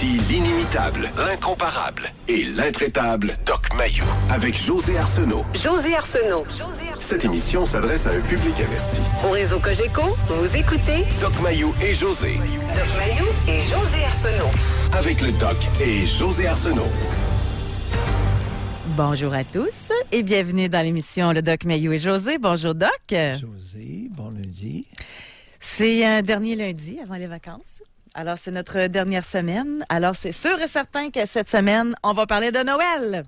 Voici l'inimitable, l'incomparable et l'intraitable Doc Mayou avec José Arsenault. José Arsenault. Cette émission s'adresse à un public averti. Au réseau Cogeco, vous écoutez Doc Mayou et José. Doc Mayou et José Arsenault. Avec le Doc et José Arsenault. Bonjour à tous et bienvenue dans l'émission Le Doc Mayou et José. Bonjour Doc. José, bon lundi. C'est un dernier lundi avant les vacances. Alors, c'est notre dernière semaine. Alors, c'est sûr et certain que cette semaine, on va parler de Noël.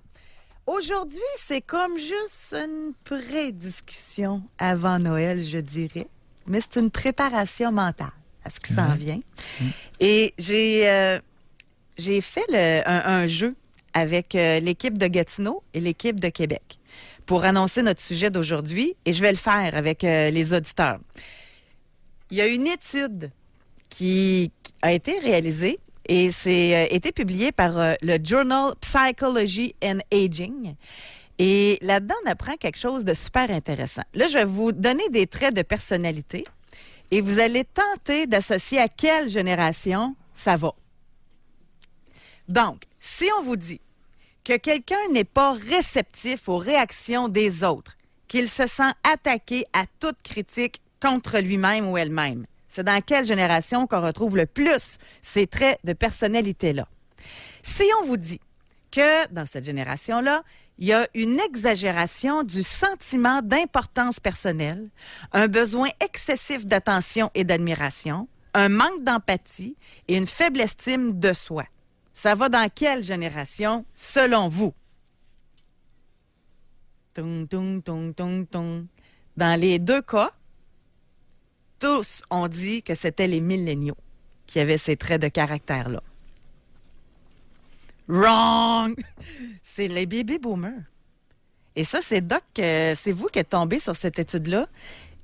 Aujourd'hui, c'est comme juste une pré-discussion avant Noël, je dirais. Mais c'est une préparation mentale à ce qui s'en vient. Et j'ai fait un jeu avec l'équipe de Gatineau et l'équipe de Québec pour annoncer notre sujet d'aujourd'hui. Et je vais le faire avec les auditeurs. Il y a une étude qui a été réalisée et c'est été publiée par le Journal Psychology and Aging. Et là-dedans, on apprend quelque chose de super intéressant. Là, je vais vous donner des traits de personnalité et vous allez tenter d'associer à quelle génération ça va. Donc, si on vous dit que quelqu'un n'est pas réceptif aux réactions des autres, qu'il se sent attaqué à toute critique contre lui-même ou elle-même, c'est dans quelle génération qu'on retrouve le plus ces traits de personnalité-là? Si on vous dit que dans cette génération-là, il y a une exagération du sentiment d'importance personnelle, un besoin excessif d'attention et d'admiration, un manque d'empathie et une faible estime de soi, ça va dans quelle génération, selon vous? Tung, tung, tung, tung, tung. Dans les deux cas, tous ont dit que c'était les milléniaux qui avaient ces traits de caractère-là. Wrong! C'est les baby boomers. Et ça, c'est Doc, c'est vous qui êtes tombé sur cette étude-là.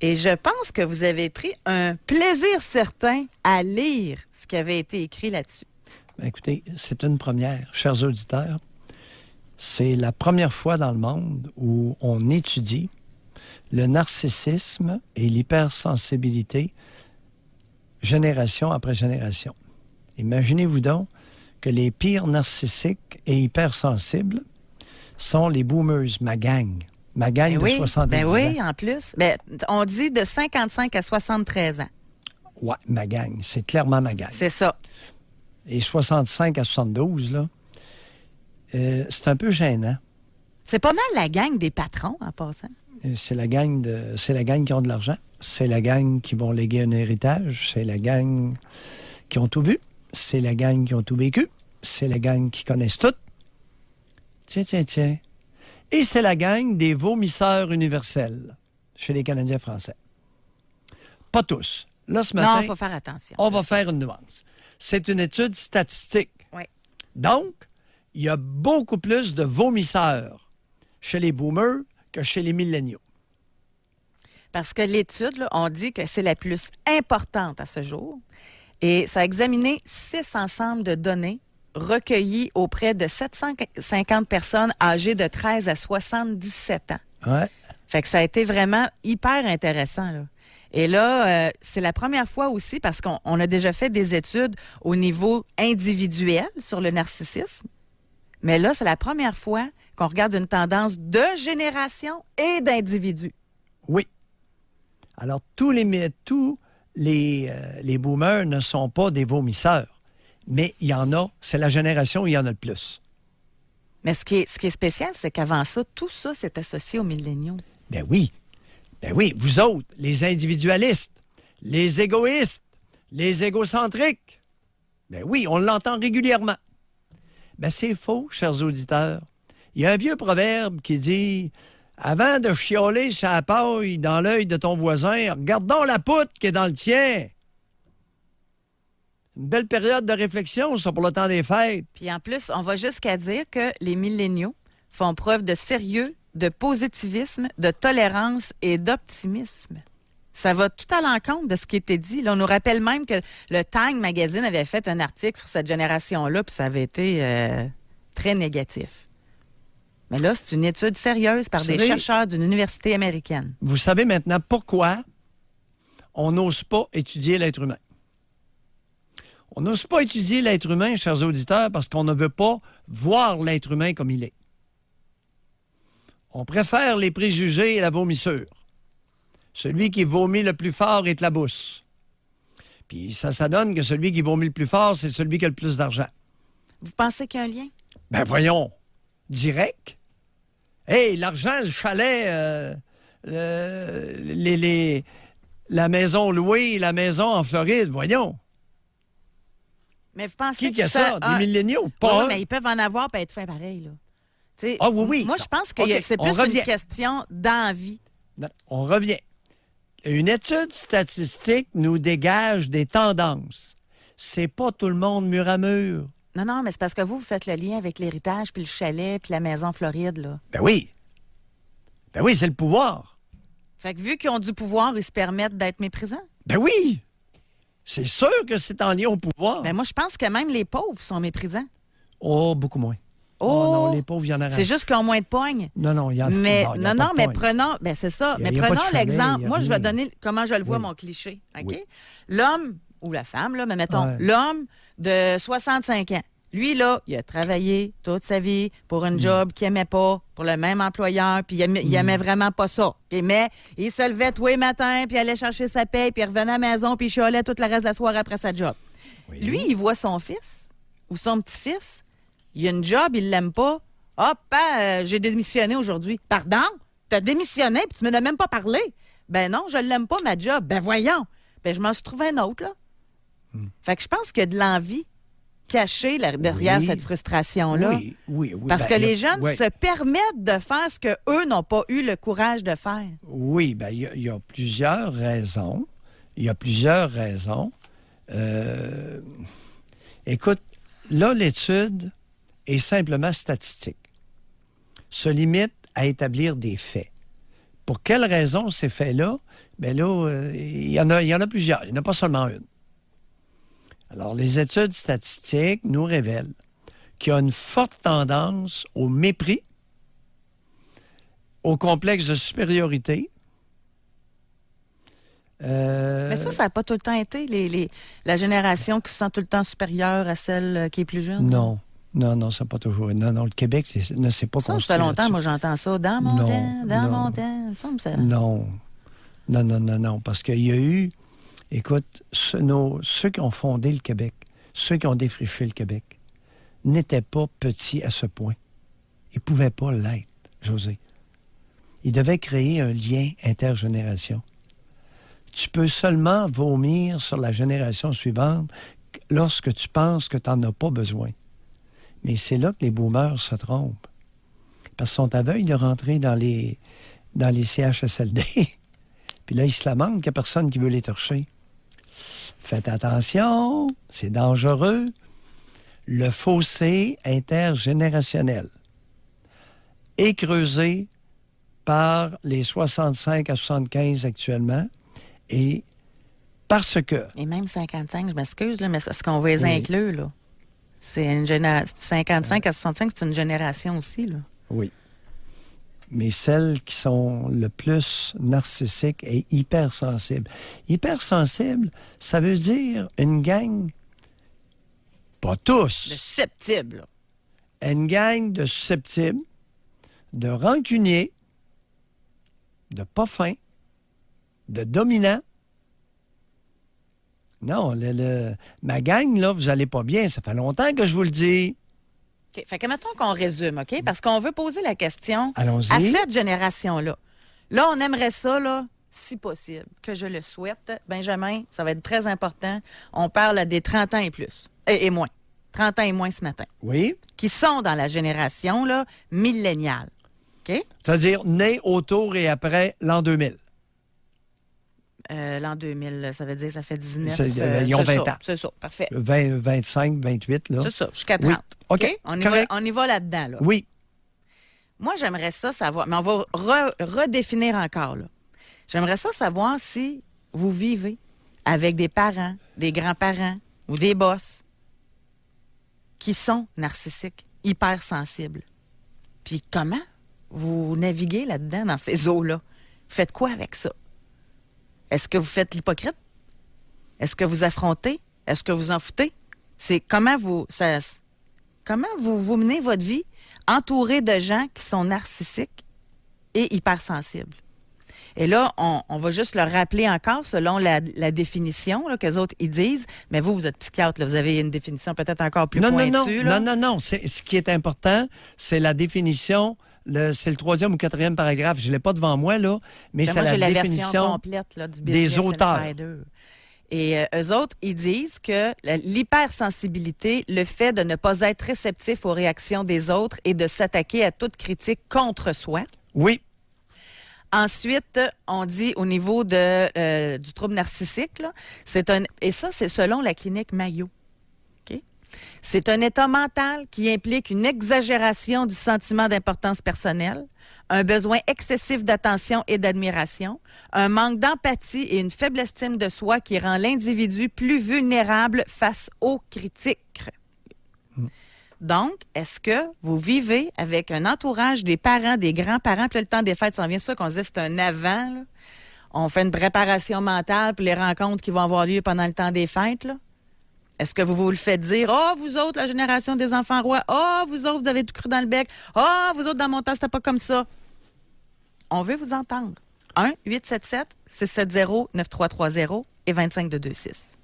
Et je pense que vous avez pris un plaisir certain à lire ce qui avait été écrit là-dessus. Bien, écoutez, c'est une première, chers auditeurs. C'est la première fois dans le monde où on étudie le narcissisme et l'hypersensibilité génération après génération. Imaginez-vous donc que les pires narcissiques et hypersensibles sont les boomers, ma gang. Ma gang de 70 ans. Oui, en plus. On dit de 55 à 73 ans. Ouais, ma gang. C'est clairement ma gang. C'est ça. Et 65 à 72, là, c'est un peu gênant. C'est pas mal la gang des patrons, en passant. C'est la gang qui ont de l'argent. C'est la gang qui vont léguer un héritage. C'est la gang qui ont tout vu. C'est la gang qui ont tout vécu. C'est la gang qui connaissent tout. Tiens. Et c'est la gang des vomisseurs universels chez les Canadiens français. Pas tous. Là, ce matin, non, il faut faire attention. On va faire une nuance. C'est une étude statistique. Oui. Donc, il y a beaucoup plus de vomisseurs chez les boomers que chez les milléniaux. Parce que l'étude, là, on dit que c'est la plus importante à ce jour. Et ça a examiné 6 ensembles de données recueillies auprès de 750 personnes âgées de 13 à 77 ans. Ouais. Fait que ça a été vraiment hyper intéressant, là. Et là, c'est la première fois aussi, parce qu'on a déjà fait des études au niveau individuel sur le narcissisme. Mais là, c'est la première fois qu'on regarde une tendance de génération et d'individus. Oui. Alors, tous les boomers ne sont pas des vomisseurs. Mais il y en a, c'est la génération où il y en a le plus. Mais ce qui est spécial, c'est qu'avant ça, tout ça s'est associé aux milléniaux. Ben oui, vous autres, les individualistes, les égoïstes, les égocentriques. Ben oui, on l'entend régulièrement. Ben c'est faux, chers auditeurs. Il y a un vieux proverbe qui dit « Avant de chialer sur la paille dans l'œil de ton voisin, regarde donc la poutre qui est dans le tien. » Une belle période de réflexion, ça, pour le temps des fêtes. Puis en plus, on va jusqu'à dire que les milléniaux font preuve de sérieux, de positivisme, de tolérance et d'optimisme. Ça va tout à l'encontre de ce qui était dit. Là, on nous rappelle même que le Time Magazine avait fait un article sur cette génération-là, puis ça avait été très négatif. Mais là, c'est une étude sérieuse par des chercheurs d'une université américaine. Vous savez maintenant pourquoi on n'ose pas étudier l'être humain. On n'ose pas étudier l'être humain, chers auditeurs, parce qu'on ne veut pas voir l'être humain comme il est. On préfère les préjugés et la vomissure. Celui qui vomit le plus fort est la bousse. Puis ça donne que celui qui vomit le plus fort, c'est celui qui a le plus d'argent. Vous pensez qu'il y a un lien? Ben voyons, direct. Hey, l'argent, le chalet, la maison louée, la maison en Floride, voyons. Mais vous pensez Qui a ça? Des milléniaux? Pas oui, un. mais ils peuvent en avoir et être fins pareil, là. T'sais, Ah oui. Moi, je pense que OK, c'est on plus revient. une question d'envie. Non, on revient. Une étude statistique nous dégage des tendances. C'est pas tout le monde mur à mur. Non, mais c'est parce que vous faites le lien avec l'héritage, puis le chalet, puis la maison en Floride, là. Ben oui. Ben oui, c'est le pouvoir. Fait que vu qu'ils ont du pouvoir, ils se permettent d'être méprisants. Ben oui. C'est sûr que c'est en lien au pouvoir. Ben moi, je pense que même les pauvres sont méprisants. Oh, beaucoup moins. Oh! Non, les pauvres, il y en a. C'est juste qu'ils ont moins de poignes. Non, il y en a. Mais il y a non, pas de mais pogne. prenons, ben c'est ça. Il y a Mais pas de prenons chalet, l'exemple. il y a Moi, je rien. vais donner comment je le vois Oui. mon cliché. OK? Oui. L'homme ou la femme, là, mais mettons, Ouais. l'homme de 65 ans. Lui, là, il a travaillé toute sa vie pour Mm. un job qu'il n'aimait pas, pour le même employeur, puis il aimait vraiment pas ça. OK? Mais il se levait tous les matins, puis il allait chercher sa paye, puis il revenait à la maison, puis il chialait tout le reste de la soirée après sa job. Oui. Lui, il voit son fils ou son petit-fils, il a une job, il l'aime pas. Hop, j'ai démissionné aujourd'hui. Pardon? T'as démissionné puis tu me l'as même pas parlé. Ben non, je l'aime pas, ma job. Ben voyons. Ben je m'en suis trouvé un autre, là. Fait que je pense qu'il y a de l'envie cachée derrière Oui. cette frustration-là. Oui. Parce Ben, que il y a- les jeunes oui. se permettent de faire ce qu'eux n'ont pas eu le courage de faire. Oui, bien, il y a plusieurs raisons. Écoute, là, l'étude est simplement statistique. Se limite à établir des faits. Pour quelles raisons ces faits-là? Bien là, il y en a plusieurs. Il n'y en a pas seulement une. Alors, les études statistiques nous révèlent qu'il y a une forte tendance au mépris, au complexe de supériorité. Mais ça n'a pas tout le temps été la génération qui se sent tout le temps supérieure à celle qui est plus jeune. Non, ça n'a pas toujours. Non, le Québec ne s'est pas Ça construit fait longtemps, là-dessus. moi, j'entends ça. Dans mon Non, temps, dans non. mon temps. Ça me semble ça. Non, parce qu'il y a eu, écoute, ceux qui ont fondé le Québec, ceux qui ont défriché le Québec, n'étaient pas petits à ce point. Ils ne pouvaient pas l'être, José. Ils devaient créer un lien intergénération. Tu peux seulement vomir sur la génération suivante lorsque tu penses que tu n'en as pas besoin. Mais c'est là que les boomers se trompent. Parce qu'ils sont aveugles de rentrer dans les CHSLD. Puis là, ils se lamentent qu'il n'y a personne qui veut les torcher. Faites attention, c'est dangereux. Le fossé intergénérationnel est creusé par les 65 à 75 actuellement. Et parce que... Et même 55, je m'excuse, là, mais est-ce qu'on va les Oui. inclure, là? C'est une génération. 55 à 65, c'est une génération aussi, là. Oui. Mais celles qui sont le plus narcissiques et hypersensibles. Hypersensible, ça veut dire une gang, pas Le tous, susceptible, là. une gang de susceptibles, de rancuniers, de pas fins, de dominants. Non, ma gang, là, vous allez pas bien. Ça fait longtemps que je vous le dis. OK. Fait que mettons qu'on résume, OK? Parce qu'on veut poser la question Allons-y. à cette génération-là. Là, on aimerait ça, là, si possible, que je le souhaite. Benjamin, ça va être très important. On parle des 30 ans et plus. Et moins. 30 ans et moins ce matin. Oui. Qui sont dans la génération, là, milléniale. OK? C'est-à-dire nés autour et après l'an 2000. L'an 2000, ça veut dire ça fait 19. Ils ont c'est 20 ça, ans. C'est ça, parfait. 20, 25, 28, là. C'est ça, jusqu'à 30. Oui. OK, On y correct. on y va là-dedans, là. Oui. Moi, j'aimerais ça savoir, mais on va redéfinir encore, là. J'aimerais ça savoir si vous vivez avec des parents, des grands-parents ou des boss qui sont narcissiques, hypersensibles. Puis comment vous naviguez là-dedans, dans ces eaux-là? Vous faites quoi avec ça? Est-ce que vous faites l'hypocrite? Est-ce que vous affrontez? Est-ce que vous en foutez? C'est comment vous menez votre vie entouré de gens qui sont narcissiques et hypersensibles. Et là, on va juste le rappeler encore selon la définition qu'eux autres, ils disent. Mais vous êtes psychiatre, là, vous avez une définition peut-être encore plus pointue. Non. Ce qui est important, c'est la définition. C'est le 3e ou 4e paragraphe. Je ne l'ai pas devant moi, là, mais c'est la définition version complète là, du Business des auteurs. Insider. Et eux autres, ils disent que l'hypersensibilité, le fait de ne pas être réceptif aux réactions des autres et de s'attaquer à toute critique contre soi. Oui. Ensuite, on dit au niveau du trouble narcissique, là, et ça, c'est selon la clinique Mayo. Okay? C'est un état mental qui implique une exagération du sentiment d'importance personnelle, un besoin excessif d'attention et d'admiration, un manque d'empathie et une faible estime de soi qui rend l'individu plus vulnérable face aux critiques. Donc, est-ce que vous vivez avec un entourage des parents, des grands-parents, puis le temps des fêtes s'en vient, c'est ça qu'on se dit c'est un avant, là. On fait une préparation mentale pour les rencontres qui vont avoir lieu pendant le temps des fêtes, là. Est-ce que vous vous le faites dire, « Ah, vous autres, la génération des enfants rois, ah, vous autres, vous avez tout cru dans le bec, ah, vous autres, dans mon temps, c'était pas comme ça. » On veut vous entendre. 1-877-670-9330 et 25226.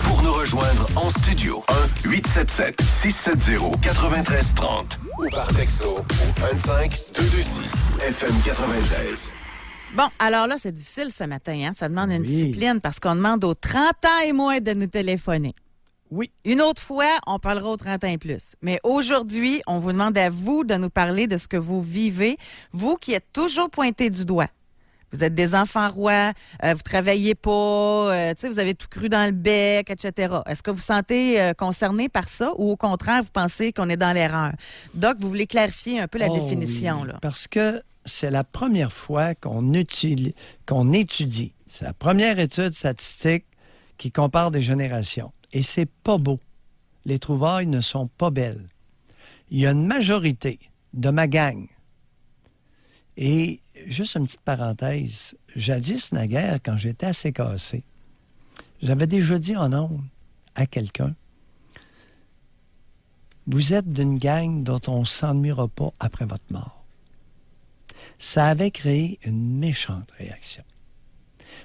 Pour nous rejoindre en studio, 1-877-670-9330 ou par texto au 25226-FM93. Bon, alors là, c'est difficile ce matin, hein? Ça demande une discipline parce qu'on demande aux 30 ans et moins de nous téléphoner. Oui. Une autre fois, on parlera aux 30 ans et plus. Mais aujourd'hui, on vous demande à vous de nous parler de ce que vous vivez, vous qui êtes toujours pointé du doigt. Vous êtes des enfants rois, vous travaillez pas, vous avez tout cru dans le bec, etc. Est-ce que vous vous sentez concerné par ça ou au contraire, vous pensez qu'on est dans l'erreur? Doc, vous voulez clarifier un peu la définition? Oui, là. parce que c'est la première fois qu'on étudie. C'est la première étude statistique qui compare des générations. Et c'est pas beau. Les trouvailles ne sont pas belles. Il y a une majorité de ma gang. Et juste une petite parenthèse. Jadis, naguère, quand j'étais assez cassé, j'avais déjà dit en ondes à quelqu'un, vous êtes d'une gang dont on ne s'ennuiera pas après votre mort. Ça avait créé une méchante réaction.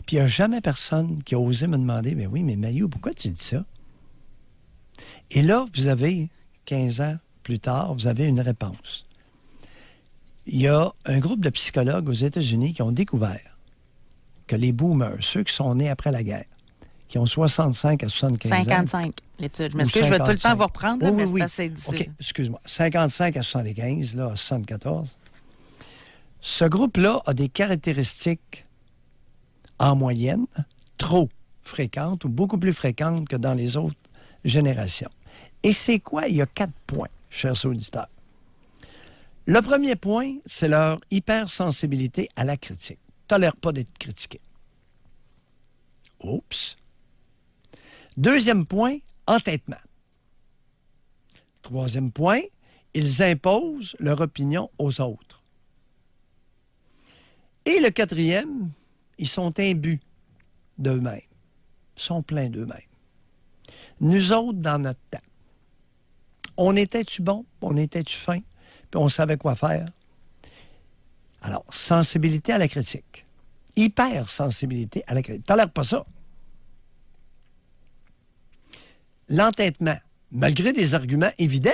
Puis il n'y a jamais personne qui a osé me demander, mais oui, mais Mayu, pourquoi tu dis ça? Et là, vous avez, 15 ans plus tard, vous avez une réponse. Il y a un groupe de psychologues aux États-Unis qui ont découvert que les boomers, ceux qui sont nés après la guerre, qui ont 65 à 75 ans... 55, l'étude. Je m'excuse, je vais tout le temps vous reprendre, là, mais c'est assez difficile. OK, excuse-moi. 55 à 75, là, à 74. Ce groupe-là a des caractéristiques, en moyenne, trop fréquentes ou beaucoup plus fréquentes que dans les autres générations. Et c'est quoi? Il y a 4 points, chers auditeurs. Le premier point, c'est leur hypersensibilité à la critique. Ils ne tolèrent pas d'être critiqués. Oups. Deuxième point, entêtement. Troisième point, ils imposent leur opinion aux autres. Et le quatrième, ils sont imbus d'eux-mêmes. Ils sont pleins d'eux-mêmes. Nous autres, dans notre temps, on était-tu bon? On était-tu fin? Puis on savait quoi faire. Alors, sensibilité à la critique. Hypersensibilité à la critique. Tolère pas ça. L'entêtement, malgré des arguments évidents.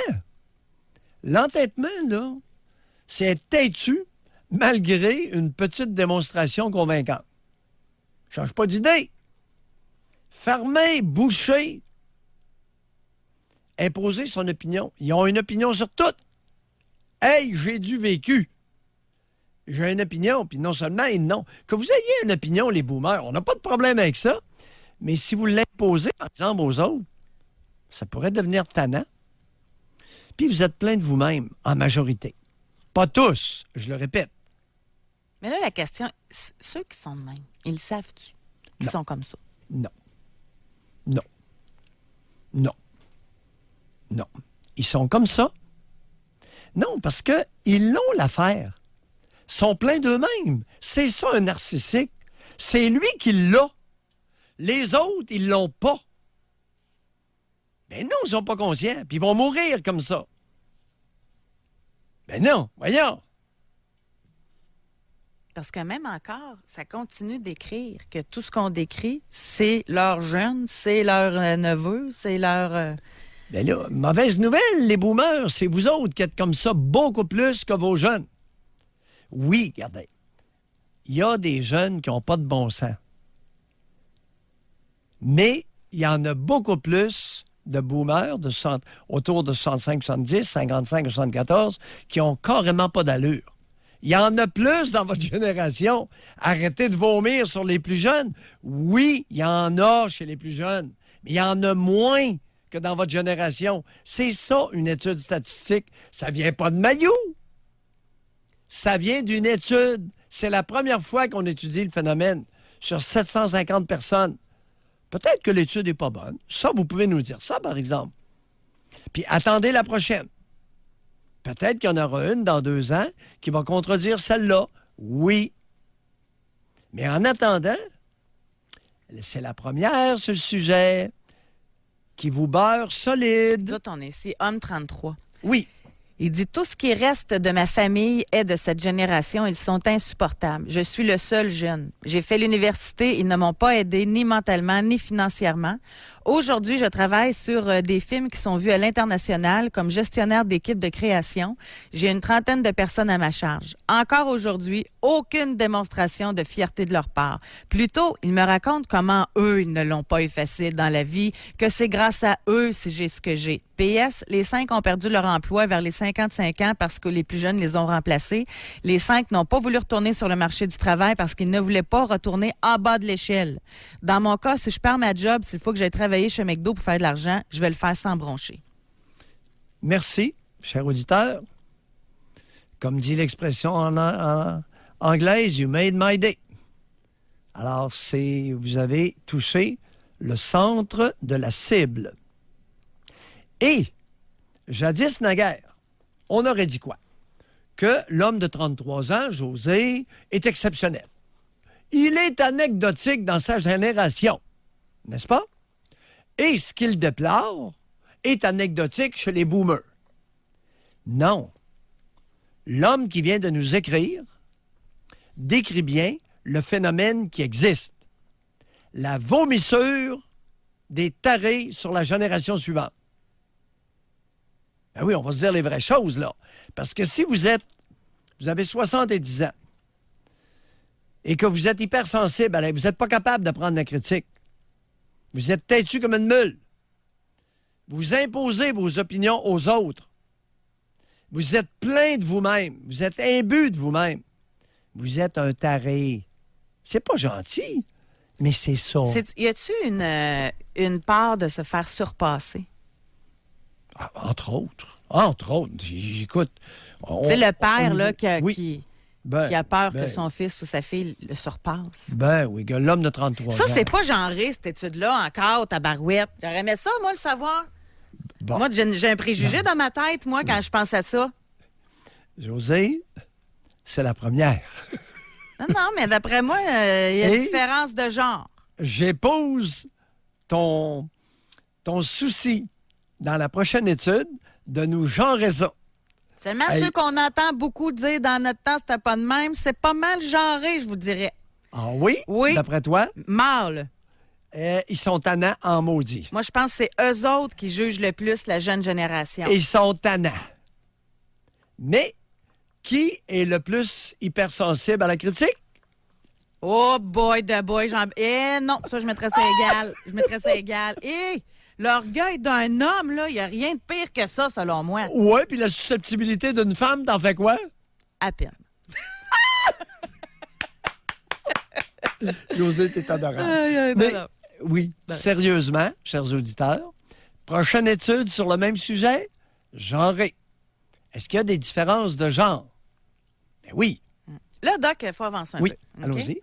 L'entêtement, là, c'est être têtu malgré une petite démonstration convaincante. Change pas d'idée. Fermer, boucher, imposer son opinion. Ils ont une opinion sur tout. Hey, j'ai du vécu. J'ai une opinion, puis non seulement, non. Que vous ayez une opinion, les boomers, on n'a pas de problème avec ça. Mais si vous l'imposez, par exemple, aux autres, ça pourrait devenir tannant. Puis vous êtes plein de vous-même, en majorité. Pas tous, je le répète. Mais là, la question, ceux qui sont de même, ils savent-tu qu'ils sont comme ça? Non. Non. Non. Non. Ils sont comme ça. Non, parce qu'ils l'ont l'affaire. Ils sont pleins d'eux-mêmes. C'est ça, un narcissique. C'est lui qui l'a. Les autres, ils l'ont pas. Ben non, ils sont pas conscients. Puis ils vont mourir comme ça. Ben non, voyons. Parce que même encore, ça continue d'écrire que tout ce qu'on décrit, c'est leur jeune, c'est leur neveu, c'est leur... Ben là, mauvaise nouvelle, les boomers, c'est vous autres qui êtes comme ça beaucoup plus que vos jeunes. Oui, regardez, il y a des jeunes qui n'ont pas de bon sens. Mais il y en a beaucoup plus de boomers autour de 65, 70, 55, 74 qui ont carrément pas d'allure. Il y en a plus dans votre génération. Arrêtez de vomir sur les plus jeunes. Oui, il y en a chez les plus jeunes, mais il y en a moins que dans votre génération. C'est ça, une étude statistique. Ça vient pas de Mayou. Ça vient d'une étude. C'est la première fois qu'on étudie le phénomène sur 750 personnes. Peut-être que l'étude n'est pas bonne. Ça, vous pouvez nous dire ça, par exemple. Puis attendez la prochaine. Peut-être qu'il y en aura une dans 2 ans qui va contredire celle-là. Oui. Mais en attendant, c'est la première sur le sujet qui vous beurre solide. Nous autres, on est ici, homme 33. Oui. Il dit « Tout ce qui reste de ma famille est de cette génération. Ils sont insupportables. Je suis le seul jeune. J'ai fait l'université. Ils ne m'ont pas aidé ni mentalement ni financièrement. Aujourd'hui, je travaille sur des films qui sont vus à l'international comme gestionnaire d'équipe de création. J'ai une 30aine de personnes à ma charge. Encore aujourd'hui, aucune démonstration de fierté de leur part. Plutôt, ils me racontent comment eux, ils ne l'ont pas effacé dans la vie, que c'est grâce à eux si j'ai ce que j'ai. PS, les 5 ont perdu leur emploi vers les 55 ans parce que les plus jeunes les ont remplacés. Les 5 n'ont pas voulu retourner sur le marché du travail parce qu'ils ne voulaient pas retourner en bas de l'échelle. Dans mon cas, si je perds ma job, s'il faut que j'aille travailler chez McDo pour faire de l'argent, je vais le faire sans broncher. Merci, cher auditeur. Comme dit l'expression en anglaise, you made my day. Alors, vous avez touché le centre de la cible. Et, jadis naguère, on aurait dit quoi? Que l'homme de 33 ans, José, est exceptionnel. Il est anecdotique dans sa génération, n'est-ce pas? Et ce qu'il déplore est anecdotique chez les boomers. Non. L'homme qui vient de nous écrire décrit bien le phénomène qui existe. La vomissure des tarés sur la génération suivante. Ben oui, on va se dire les vraies choses, là. Parce que si vous avez 70 ans et que vous êtes hypersensible, vous n'êtes pas capable de prendre la critique. Vous êtes têtu comme une mule. Vous imposez vos opinions aux autres. Vous êtes plein de vous-même. Vous êtes imbu de vous-même. Vous êtes un taré. C'est pas gentil, mais c'est ça. Y a-t-il une part de se faire surpasser? Ah, entre autres. Entre autres. Écoute. C'est le père là, qui a peur que Ben, son fils ou sa fille le surpasse. Ben oui, que l'homme de 33 ans. Ça, c'est pas genré, cette étude-là, encore, tabarouette. J'aurais aimé ça, moi, le savoir. Bon. Moi, j'ai un préjugé dans ma tête, moi, quand je pense à ça. José, c'est la première. Non, mais d'après moi, il y a une différence de genre. J'épouse ton souci dans la prochaine étude de nous genrer ça. Seulement ceux qu'on entend beaucoup dire dans notre temps, c'était pas de même, c'est pas mal genré, je vous dirais. Ah oui? Oui. D'après toi? Mâle. Ils sont tannants en maudit. Moi, je pense que c'est eux autres qui jugent le plus la jeune génération. Ils sont tannants. Mais qui est le plus hypersensible à la critique? Oh boy, non, ça, je mettrais ça égal. Je mettrais ça égal. L'orgueil d'un homme, là, il n'y a rien de pire que ça, selon moi. Ouais, puis la susceptibilité d'une femme, t'en fais quoi? À peine. José, t'es adorable. Mais, oui, sérieusement, chers auditeurs, prochaine étude sur le même sujet, genré. Est-ce qu'il y a des différences de genre? Ben oui. Là, Doc, il faut avancer un peu. Oui, OK? allons-y.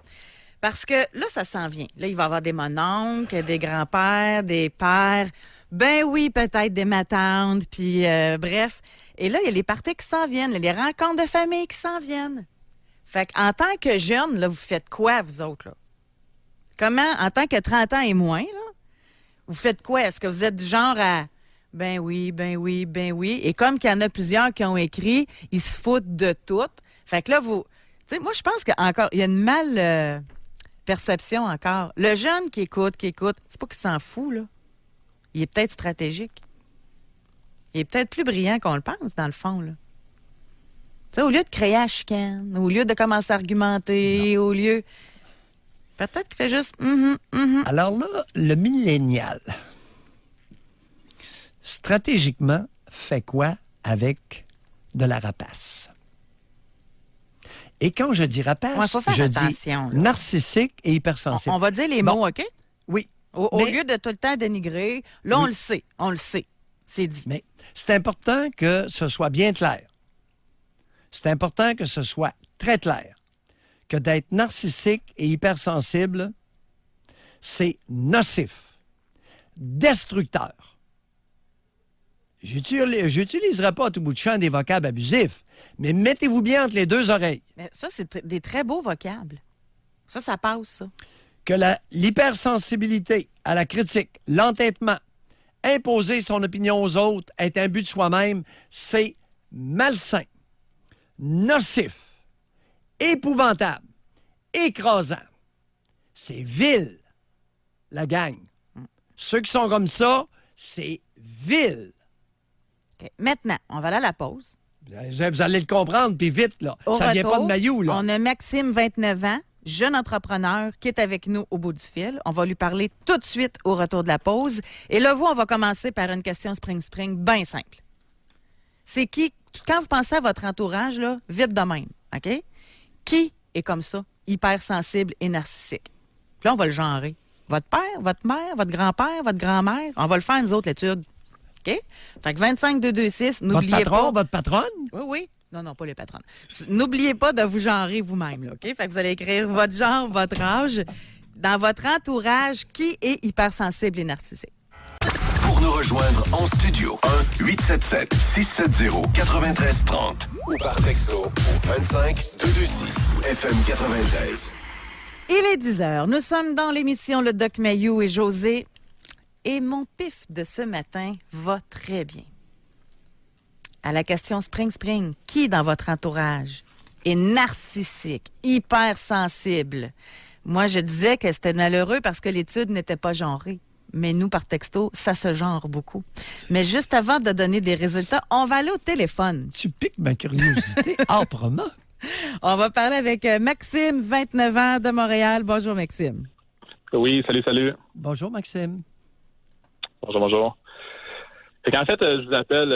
Parce que là, ça s'en vient. Là, il va y avoir des mononcles, des grands-pères, des pères. Ben oui, peut-être des matantes, puis bref. Et là, il y a les parties qui s'en viennent, les rencontres de famille qui s'en viennent. Fait qu'en tant que jeune, là, vous faites quoi, vous autres, là? Comment, en tant que 30 ans et moins, là, Vous faites quoi? Est-ce que vous êtes du genre à ben oui, ben oui, ben oui? Et comme qu'il y en a plusieurs qui ont écrit, ils se foutent de tout. Fait que là, vous... Tu sais, moi, je pense qu'il y a une mal perception encore. Le jeune qui écoute, c'est pas qu'il s'en fout, là. Il est peut-être stratégique. Il est peut-être plus brillant qu'on le pense, dans le fond, là. Tu sais, au lieu de créer la chicane, au lieu de commencer à argumenter, au lieu... Peut-être qu'il fait juste... Alors là, le millénial, stratégiquement, fait quoi avec de la rapace? Et quand je dis rapace, faut faire je attention, dis là. narcissique et hypersensible. On va dire les mots, OK? Oui. Au lieu de tout le temps dénigrer, là, on le sait. C'est dit. Mais c'est important que ce soit bien clair. C'est important que ce soit très clair. Que d'être narcissique et hypersensible, c'est nocif, destructeur. J'utiliserai pas à tout bout de champ des vocables abusifs, mais mettez-vous bien entre les deux oreilles. Mais ça, c'est des très beaux vocables. Ça passe, ça. Que l'hypersensibilité à la critique, l'entêtement, imposer son opinion aux autres, être un but de soi-même, c'est malsain, nocif, épouvantable, écrasant. C'est vil, la gang. Ceux qui sont comme ça, c'est vil. OK. Maintenant, on va aller à la pause. Vous allez le comprendre, puis vite, là. Au Ça vient retour, pas de Mailloux, là. On a Maxime, 29 ans, jeune entrepreneur, qui est avec nous au bout du fil. On va lui parler tout de suite au retour de la pause. Et là, on va commencer par une question spring, bien simple. C'est qui, quand vous pensez à votre entourage, là, vite de même, OK? Qui est comme ça, hypersensible et narcissique? Puis là, on va le genrer. Votre père, votre mère, votre grand-père, votre grand-mère. On va le faire, nous autres, l'étude. OK? Fait que 25-226, n'oubliez pas... Votre patronne? Oui. Non, pas les patronnes. N'oubliez pas de vous genrer vous-même, là, OK? Fait que vous allez écrire votre genre, votre âge. Dans votre entourage, qui est hypersensible et narcissique? Pour nous rejoindre en studio, 1-877-670-9330 ou par texto au 25-226 FM 93. Il est 10 heures. Nous sommes dans l'émission Le Doc Mayou et José. Et mon pif de ce matin va très bien. À la question Spring, qui dans votre entourage est narcissique, hypersensible? Moi, je disais que c'était malheureux parce que l'étude n'était pas genrée. Mais nous, par texto, ça se genre beaucoup. Mais juste avant de donner des résultats, on va aller au téléphone. Tu piques ma curiosité âprement. On va parler avec Maxime, 29 ans, de Montréal. Bonjour, Maxime. Oui, salut. Bonjour, Maxime. Bonjour. Fait qu'en fait, je vous appelle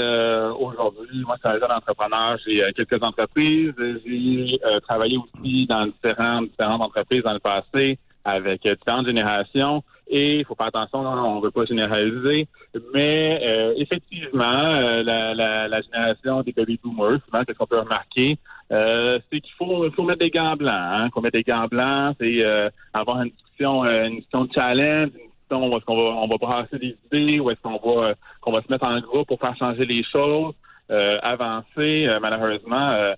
aujourd'hui. Moi, je suis un jeune entrepreneur. J'ai quelques entreprises. J'ai travaillé aussi dans différentes entreprises dans le passé avec différentes générations. Et il faut faire attention, on ne veut pas généraliser. Mais effectivement, la génération des baby boomers, souvent, qu'est-ce qu'on peut remarquer, c'est qu'il faut mettre des gants blancs. Hein? Faut mettre des gants blancs, c'est avoir une discussion de challenge, où est-ce qu'on va brasser des idées, où est-ce qu'on va se mettre en groupe pour faire changer les choses, avancer. Malheureusement,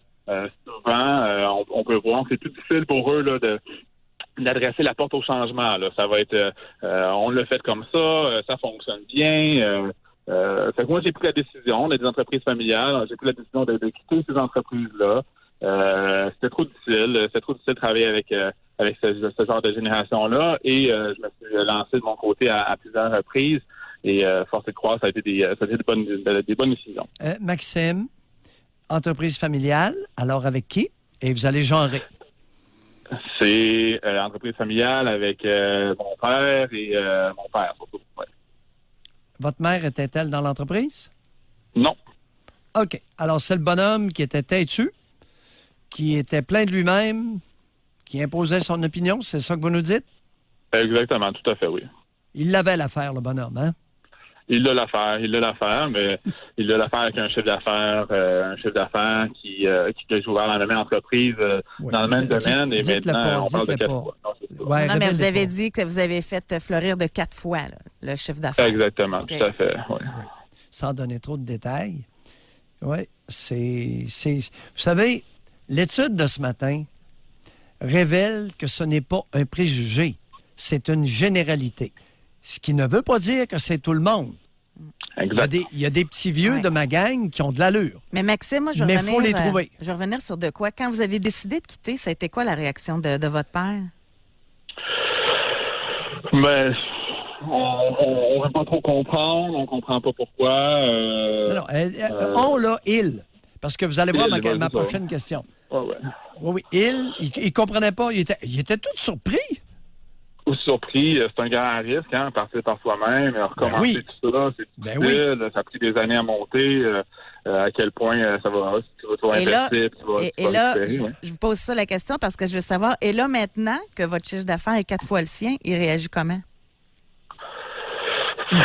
souvent, on peut voir que c'est plus difficile pour eux là, d'adresser la porte au changement. Là. Ça va être, on l'a fait comme ça fonctionne bien. Fait que moi, j'ai pris la décision, des entreprises familiales, j'ai pris la décision de quitter ces entreprises-là. C'était trop difficile de travailler avec ce genre de génération-là. Et je me suis lancé de mon côté à plusieurs reprises. Et force est de croire, ça a été des bonnes décisions. Maxime, entreprise familiale, alors avec qui? Et vous allez genrer. C'est entreprise familiale avec mon père et mon père, surtout. Ouais. Votre mère était-elle dans l'entreprise? Non. OK. Alors, c'est le bonhomme qui était têtu, qui était plein de lui-même, qui imposait son opinion, c'est ça que vous nous dites? Exactement, tout à fait, oui. Il l'avait l'affaire, le bonhomme, hein? Il a l'affaire, mais il a l'affaire avec un chef d'affaires qui a ouvert dans la même entreprise, dans le même domaine, et maintenant, on parle de 4 fois. Non, mais vous avez dit que vous avez fait fleurir de 4 fois, là, le chef d'affaires. Exactement, okay. Tout à fait, oui. Sans donner trop de détails. Oui, c'est... Vous savez, l'étude de ce matin révèle que ce n'est pas un préjugé, c'est une généralité. Ce qui ne veut pas dire que c'est tout le monde. Exact. Il y a des petits vieux Ouais. de ma gang qui ont de l'allure. Mais Maxime, moi, Mais faut les trouver. Je vais revenir sur de quoi. Quand vous avez décidé de quitter, ça a été quoi la réaction de votre père? Mais on veut pas trop comprendre, on comprend pas pourquoi. Non, on, là, il. Parce que vous allez voir Il, ma vas-y, prochaine question. Ouais. Oui, il comprenait pas. Il était tout surpris. Ou surpris, c'est un grand risque, hein, partir par soi-même, recommencer oui. tout ça, c'est difficile, ça a pris des années à monter, à quel point ça va, tu vas Et là, investir, tu vas là, récupérer, ouais. je vous pose ça la question parce que je veux savoir, et là, maintenant que votre chiffre d'affaires est 4 fois le sien, il réagit comment? Il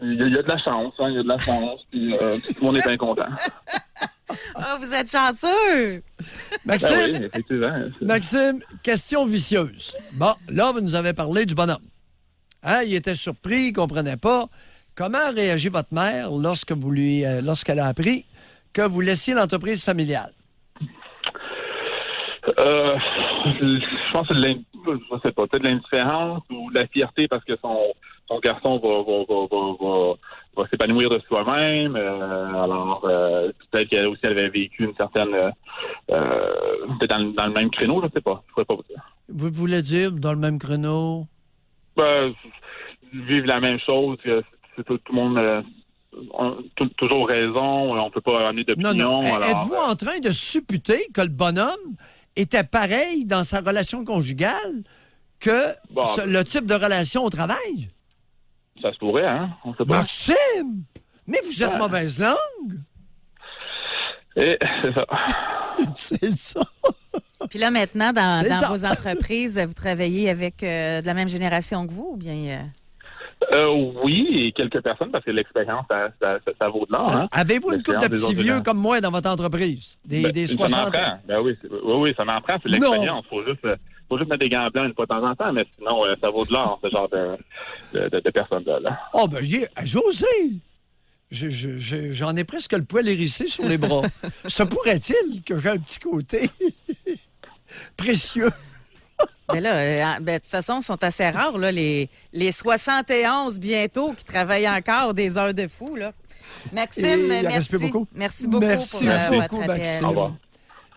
y a de la chance, hein, il y a de la chance, puis tout le monde est bien content. Ah, vous êtes chanceux! Maxime, Ben oui, effectivement. Maxime, question vicieuse. Bon, là, vous nous avez parlé du bonhomme. Hein, il était surpris, il comprenait pas. Comment a réagi votre mère lorsqu'elle a appris que vous laissiez l'entreprise familiale? Je pense que je sais pas, peut-être de l'indifférence ou de la fierté parce que son garçon va s'épanouir de soi-même. Alors, peut-être qu'elle aussi elle avait vécu une certaine... peut-être dans le même créneau, je sais pas. Je pourrais pas vous dire. Vous voulez dire dans le même créneau? Vivre la même chose, c'est tout le monde... toujours raison, on peut pas amener d'opinion. Non. Alors, Êtes-vous en train de supputer que le bonhomme était pareil dans sa relation conjugale que le type de relation au travail? Ça se pourrait, hein? On sait pas. Maxime! Mais vous êtes mauvaise langue! Et c'est ça. C'est ça. Puis là, maintenant, dans ça. vos entreprises, vous travaillez avec de la même génération que vous ou bien... Oui, et quelques personnes, parce que l'expérience, ça vaut de l'or. Hein? Avez-vous une couple de L'expérience des petits autres vieux gens. comme moi dans votre entreprise? Des Ça m'en 60 prend. Oui, ça m'en prend. C'est l'expérience. Faut juste mettre des gants blancs une fois de temps en temps, mais sinon, ça vaut de l'or, ce genre de personnes-là. Là. Oh, ben, José! J'en ai presque le poil hérissé sur les bras. Se pourrait-il que j'ai un petit côté précieux? Mais là, de toute façon, ils sont assez rares, là, les 71 bientôt qui travaillent encore des heures de fou. Là. Maxime, Et il en merci. reste plus beaucoup. Merci beaucoup Merci pour votre beaucoup, appel. Maxime. Au revoir.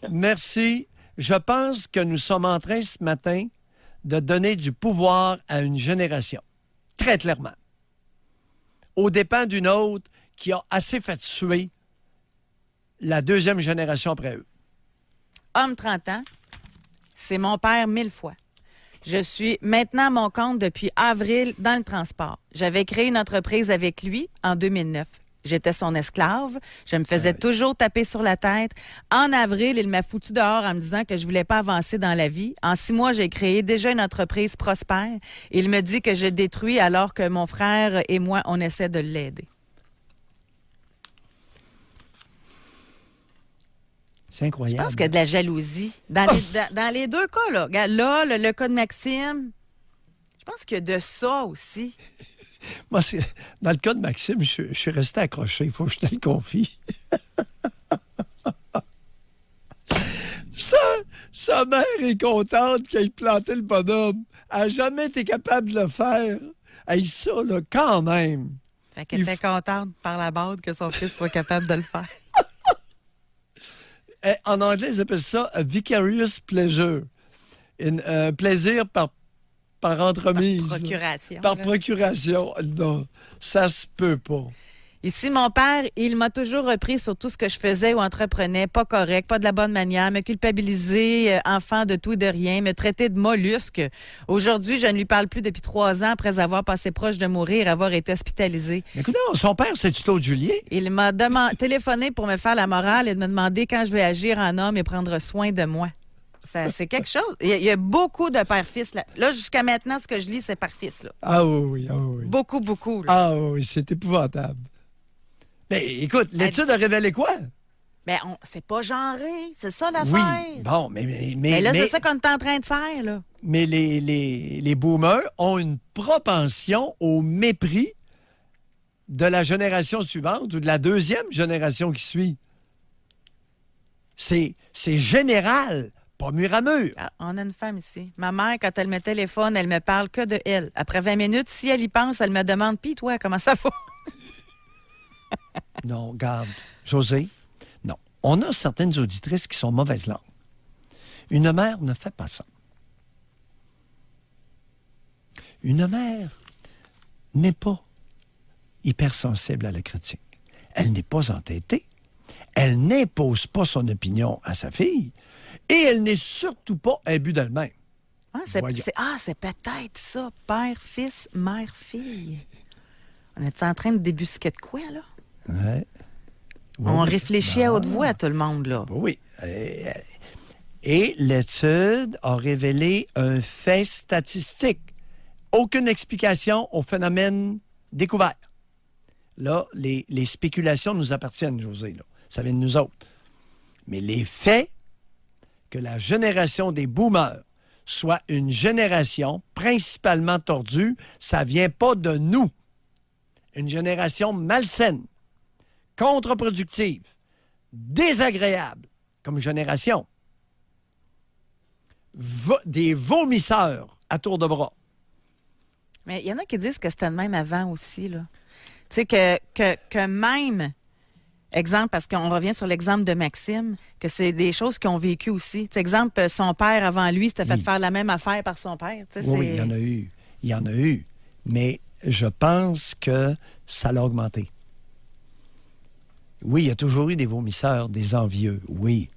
Merci. Je pense que nous sommes en train ce matin de donner du pouvoir à une génération. Très clairement. Aux dépens d'une autre qui a assez fait suer la deuxième génération après eux. Homme 30 ans, c'est mon père 1000 fois. Je suis maintenant à mon compte depuis avril dans le transport. J'avais créé une entreprise avec lui en 2009. J'étais son esclave. Je me faisais toujours taper sur la tête. En avril, il m'a foutu dehors en me disant que je voulais pas avancer dans la vie. En 6 mois, j'ai créé déjà une entreprise prospère. Il me dit que je détruis alors que mon frère et moi, on essaie de l'aider. C'est incroyable. Je pense qu'il y a de la jalousie. Dans les deux cas, là. Regarde, là, le cas de Maxime, je pense qu'il y a de ça aussi. Moi, dans le cas de Maxime, je suis resté accroché. Il faut que je te le confie. Sa mère est contente qu'il ait planté le bonhomme. Elle n'a jamais été capable de le faire. Hey, ça, là, quand même. Fait qu'elle était contente par la bande que son fils soit capable de le faire. En anglais, ils appellent ça a vicarious pleasure. Un plaisir par entremise. Par procuration. Par là. procuration. Non, ça se peut pas. Ici, mon père, il m'a toujours repris sur tout ce que je faisais ou entreprenais, pas correct, pas de la bonne manière, me culpabiliser, enfant de tout et de rien, me traiter de mollusque. Aujourd'hui, je ne lui parle plus depuis 3 ans après avoir passé proche de mourir, avoir été hospitalisé. Mais écoute, son père, c'est-tu Claude Julien? Il m'a téléphoné pour me faire la morale et de me demander quand je vais agir en homme et prendre soin de moi. C'est quelque chose. Il y a beaucoup de père-fils. Là, jusqu'à maintenant, ce que je lis, c'est père-fils. Là. Ah oui, ah oui. Beaucoup, beaucoup. Là. Ah oui, c'est épouvantable. Mais écoute, l'étude a révélé quoi? Ben, c'est pas genré. C'est ça l'affaire. Oui, bon, Mais là, c'est ça qu'on est en train de faire, là. Mais les boomers ont une propension au mépris de la génération suivante ou de la deuxième génération qui suit. C'est général Pas mur à mur. Ah, on a une femme ici. Ma mère, quand elle me téléphone, elle me parle que de elle. Après 20 minutes, si elle y pense, elle me demande « Pis toi, comment ça va? » Non, garde. José, non. On a certaines auditrices qui sont mauvaises langues. Une mère ne fait pas ça. Une mère n'est pas hypersensible à la critique. Elle n'est pas entêtée. Elle n'impose pas son opinion à sa fille. Et elle n'est surtout pas imbue d'elle-même. Ah, c'est peut-être ça. Père, fils, mère, fille. On est en train de débusquer de quoi, là? Ouais. On réfléchit à haute voix, tout le monde, là. Oui. Et l'étude a révélé un fait statistique. Aucune explication au phénomène découvert. Là, les spéculations nous appartiennent, José. Là. Ça vient de nous autres. Mais les faits que la génération des boomers soit une génération principalement tordue, ça ne vient pas de nous. Une génération malsaine, contre-productive, désagréable comme génération. Des vomisseurs à tour de bras. Mais il y en a qui disent que c'était le même avant aussi, là. Tu sais, que même, exemple, parce qu'on revient sur l'exemple de Maxime, que c'est des choses qu'ils ont vécues aussi. Tu sais, exemple, son père, avant lui, s'était fait faire la même affaire par son père. Tu sais, oui, il y en a eu. Il y en a eu. Mais je pense que ça l'a augmenté. Oui, il y a toujours eu des vomisseurs, des envieux, oui.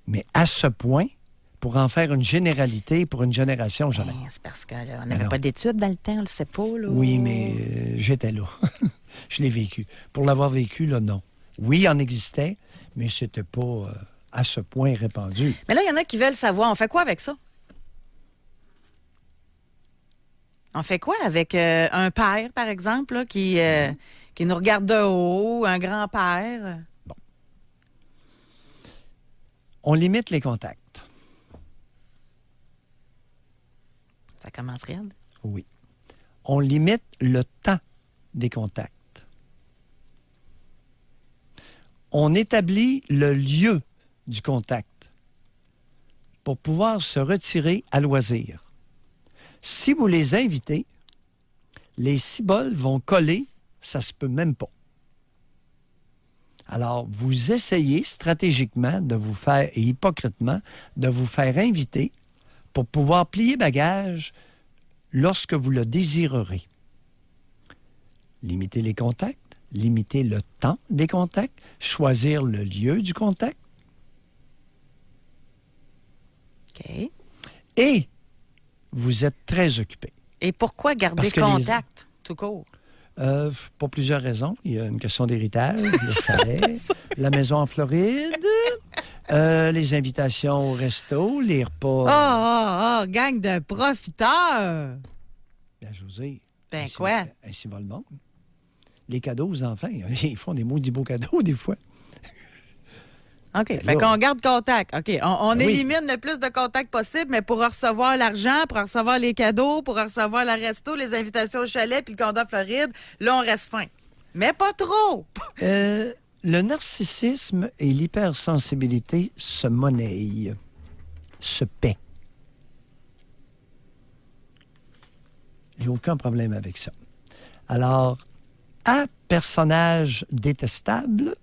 Mais à ce point, pour en faire une généralité pour une génération, jamais. C'est parce qu'on n'avait pas d'études dans le temps, on le sait pas. Là. Oui, mais j'étais là. Je l'ai vécu. Pour l'avoir vécu, là, non. Oui, il en existait, mais c'était pas à ce point répandu. Mais là, il y en a qui veulent savoir, on fait quoi avec ça? On fait quoi avec un père, par exemple, là, qui nous regarde de haut, un grand-père? Bon. On limite les contacts. Ça commence raide? Oui. On limite le temps des contacts. On établit le lieu du contact pour pouvoir se retirer à loisir. Si vous les invitez, les ciboles vont coller, ça se peut même pas. Alors, vous essayez stratégiquement de vous faire, et hypocritement, de vous faire inviter pour pouvoir plier bagage lorsque vous le désirerez. Limiter les contacts, limiter le temps des contacts, choisir le lieu du contact. OK. Et vous êtes très occupé. Et pourquoi garder contact, tout court? Pour plusieurs raisons. Il y a une question d'héritage, le chalet, la maison en Floride, les invitations au resto, les repas. Gang de profiteurs! Bien, José. Ben quoi? Ainsi va le monde. Les cadeaux aux enfants, ils font des maudits beaux cadeaux des fois. OK. Fait qu'on garde contact. OK. On élimine le plus de contacts possible, mais pour recevoir l'argent, pour recevoir les cadeaux, pour recevoir le resto, les invitations au chalet puis le condo en Floride, là, on reste fin. Mais pas trop! Le narcissisme et l'hypersensibilité se monnaient, se paient. Il n'y a aucun problème avec ça. Alors, à personnage détestable,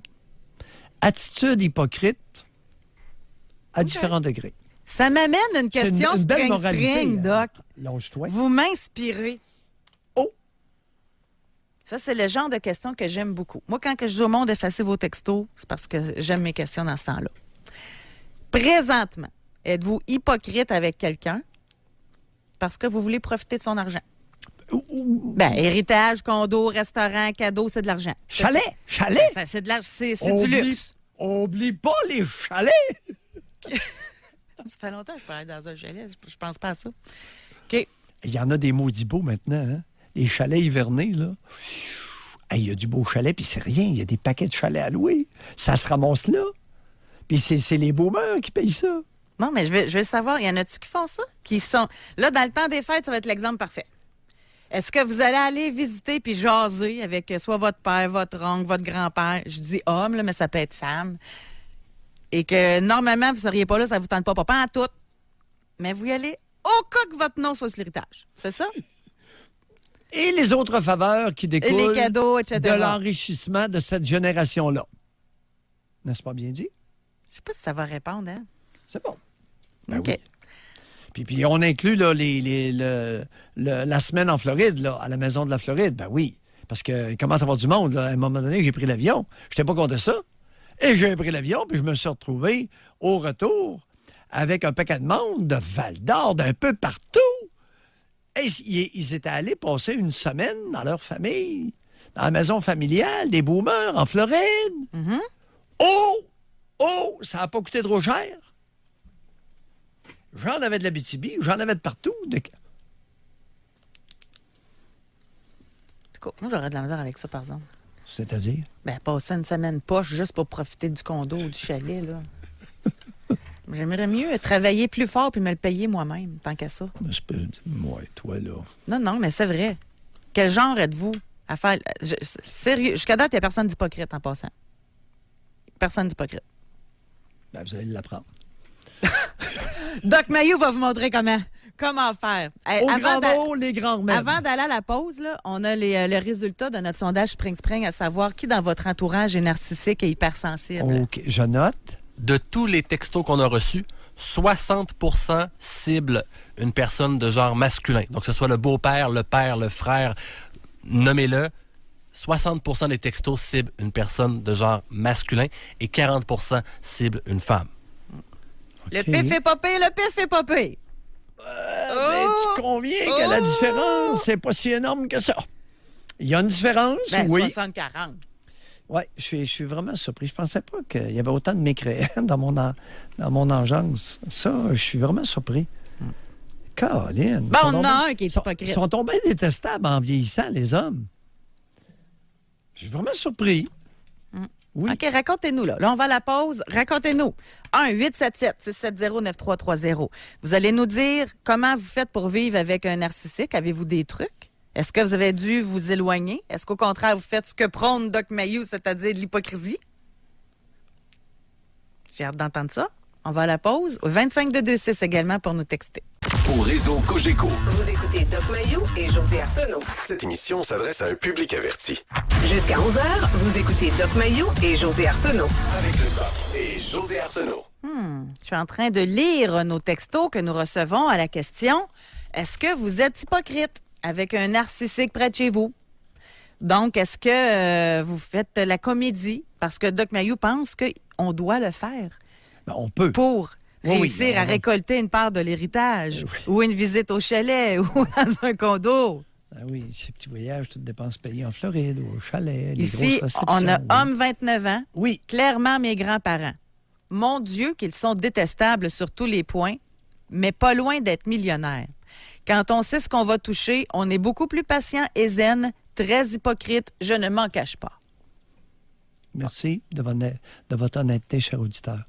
attitude hypocrite à différents degrés. Ça m'amène une question une belle spring, Doc. Longe-toi. Vous m'inspirez. Oh! Ça, c'est le genre de questions que j'aime beaucoup. Moi, quand je dis au monde effacez vos textos, c'est parce que j'aime mes questions dans ce temps-là. Présentement, êtes-vous hypocrite avec quelqu'un parce que vous voulez profiter de son argent? Ben, héritage, condo, restaurant, cadeau, c'est de l'argent. Chalet! Chalet! Ça, c'est du luxe. Oublie pas les chalets! Ça fait longtemps que je parlais dans un chalet. Je pense pas à ça. OK. Il y en a des maudits beaux maintenant, hein? Les chalets hivernés, là. Il y a du beau chalet, puis c'est rien. Il y a des paquets de chalets à louer. Ça se ramasse là. Puis c'est les boomers qui payent ça. Non, mais je veux savoir, il y en a-tu qui font ça? Qui sont... Là, dans le temps des fêtes, ça va être l'exemple parfait. Est-ce que vous allez aller visiter puis jaser avec soit votre père, votre oncle, votre grand-père? Je dis homme, là, mais ça peut être femme. et que normalement, vous ne seriez pas là, ça ne vous tente pas en tout. Mais vous y allez au cas que votre nom soit sur l'héritage. C'est ça? Et les autres faveurs qui Et découlent les cadeaux, etc. de l'enrichissement de cette génération-là. N'est-ce pas bien dit? Je sais pas si ça va répondre, hein? C'est bon. Ben OK. oui. Puis on inclut là, la semaine en Floride, là, à la Maison de la Floride. Ben oui, parce qu'il commence à avoir du monde. Là. À un moment donné, j'ai pris l'avion. Je n'étais pas contre ça. Et j'ai pris l'avion, puis je me suis retrouvé au retour avec un paquet de monde de Val-d'Or, d'un peu partout. Et ils étaient allés passer une semaine dans leur famille, dans la maison familiale des boomers en Floride. Mm-hmm. Oh, ça n'a pas coûté trop cher. J'en avais de l'Abitibi, j'en avais de partout. En tout cas, moi, j'aurais de la misère avec ça, par exemple. C'est-à-dire? Ben, passer une semaine poche juste pour profiter du condo ou du chalet, là. J'aimerais mieux travailler plus fort puis me le payer moi-même, tant qu'à ça. Mais je peux dire, ouais, toi, là. Non, mais c'est vrai. Quel genre êtes-vous à faire... Sérieux, jusqu'à date, il n'y a personne d'hypocrite en passant. Personne d'hypocrite. Ben, vous allez l'apprendre. Doc Mayou va vous montrer comment faire. Au grand mot, les grands remèdes. Avant d'aller à la pause, là, on a le résultat de notre sondage Spring, à savoir qui dans votre entourage est narcissique et hypersensible. OK, je note. De tous les textos qu'on a reçus, 60% ciblent une personne de genre masculin. Donc, que ce soit le beau-père, le père, le frère, nommez-le. 60% des textos ciblent une personne de genre masculin et 40% ciblent une femme. Le OK. pif est popé, le pif est popé. Ben, tu conviens que la différence, c'est pas si énorme que ça. Il y a une différence, Ben, oui. 60-40. Oui, je suis vraiment surpris. Je pensais pas qu'il y avait autant de mécréants dans mon engeance. Ça, je suis vraiment surpris. Caroline. Bon, on en a un qui est Ils hypocrite. sont tombés détestables en vieillissant, les hommes. Je suis vraiment surpris. Oui. OK, racontez-nous, là. Là, on va à la pause. Racontez-nous. 1-877-670-9330. Vous allez nous dire comment vous faites pour vivre avec un narcissique. Avez-vous des trucs? Est-ce que vous avez dû vous éloigner? Est-ce qu'au contraire, vous faites ce que prône Doc Mayou, c'est-à-dire de l'hypocrisie? J'ai hâte d'entendre ça. On va à la pause. 25-226 également pour nous texter. Au réseau Cogeco, Vous écoutez Doc Mayou et José Arsenault. cette émission s'adresse à un public averti. Jusqu'à 11h, vous écoutez Doc Mayou et José Arsenault. Avec le Doc et José Arsenault. Je suis en train de lire nos textos que nous recevons à la question « Est-ce que vous êtes hypocrite avec un narcissique près de chez vous? » Donc, est-ce que vous faites la comédie? Parce que Doc Mayou pense qu'on doit le faire Ben, on peut. pour Oui, réussir à oui. récolter une part de l'héritage Oui. ou une visite au chalet ou dans un condo. Ben oui, ces petits voyages, toutes dépenses payées en Floride ou au chalet, les Ici, grosses réceptions. on a oui. homme 29 ans, Oui. clairement mes grands-parents. Mon Dieu, qu'ils sont détestables sur tous les points, mais pas loin d'être millionnaires. Quand on sait ce qu'on va toucher, on est beaucoup plus patient et zen, très hypocrite, je ne m'en cache pas. Merci de votre honnêteté, cher auditeur.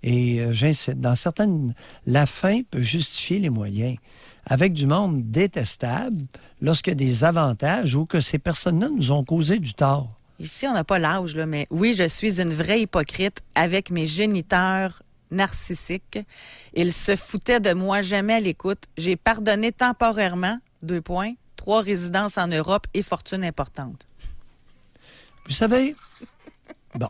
Et j'insiste, dans certaines, la fin peut justifier les moyens. Avec du monde détestable, lorsqu'il y a des avantages ou que ces personnes-là nous ont causé du tort. Ici, on n'a pas l'âge, là, mais oui, je suis une vraie hypocrite avec mes géniteurs narcissiques. Ils se foutaient de moi jamais à l'écoute. J'ai pardonné temporairement, 3 résidences en Europe et fortune importante. Vous savez, bon,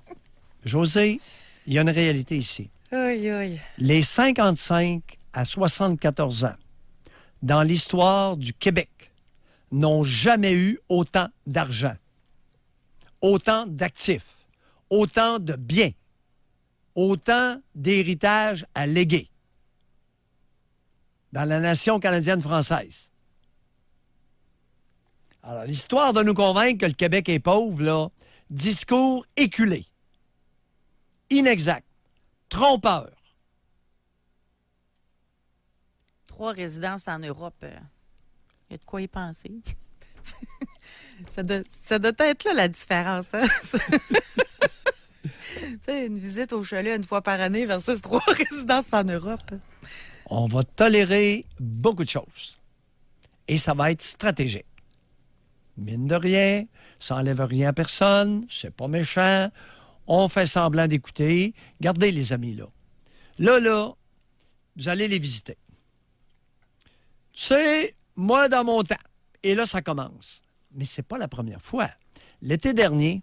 José, il y a une réalité ici. Aïe, aïe. Les 55 à 74 ans, dans l'histoire du Québec, n'ont jamais eu autant d'argent, autant d'actifs, autant de biens, autant d'héritage à léguer dans la nation canadienne-française. Alors, l'histoire de nous convaincre que le Québec est pauvre, là, discours éculé, inexact, trompeur. 3 résidences en Europe, il y a de quoi y penser. ça doit être là la différence. Hein? Tu sais, une visite au chalet une fois par année versus 3 résidences en Europe. On va tolérer beaucoup de choses. Et ça va être stratégique. Mine de rien, ça n'enlève rien à personne, c'est pas méchant. On fait semblant d'écouter. Gardez les amis, là. Là, vous allez les visiter. Tu sais, moi, dans mon temps, et là, ça commence. Mais c'est pas la première fois. L'été dernier,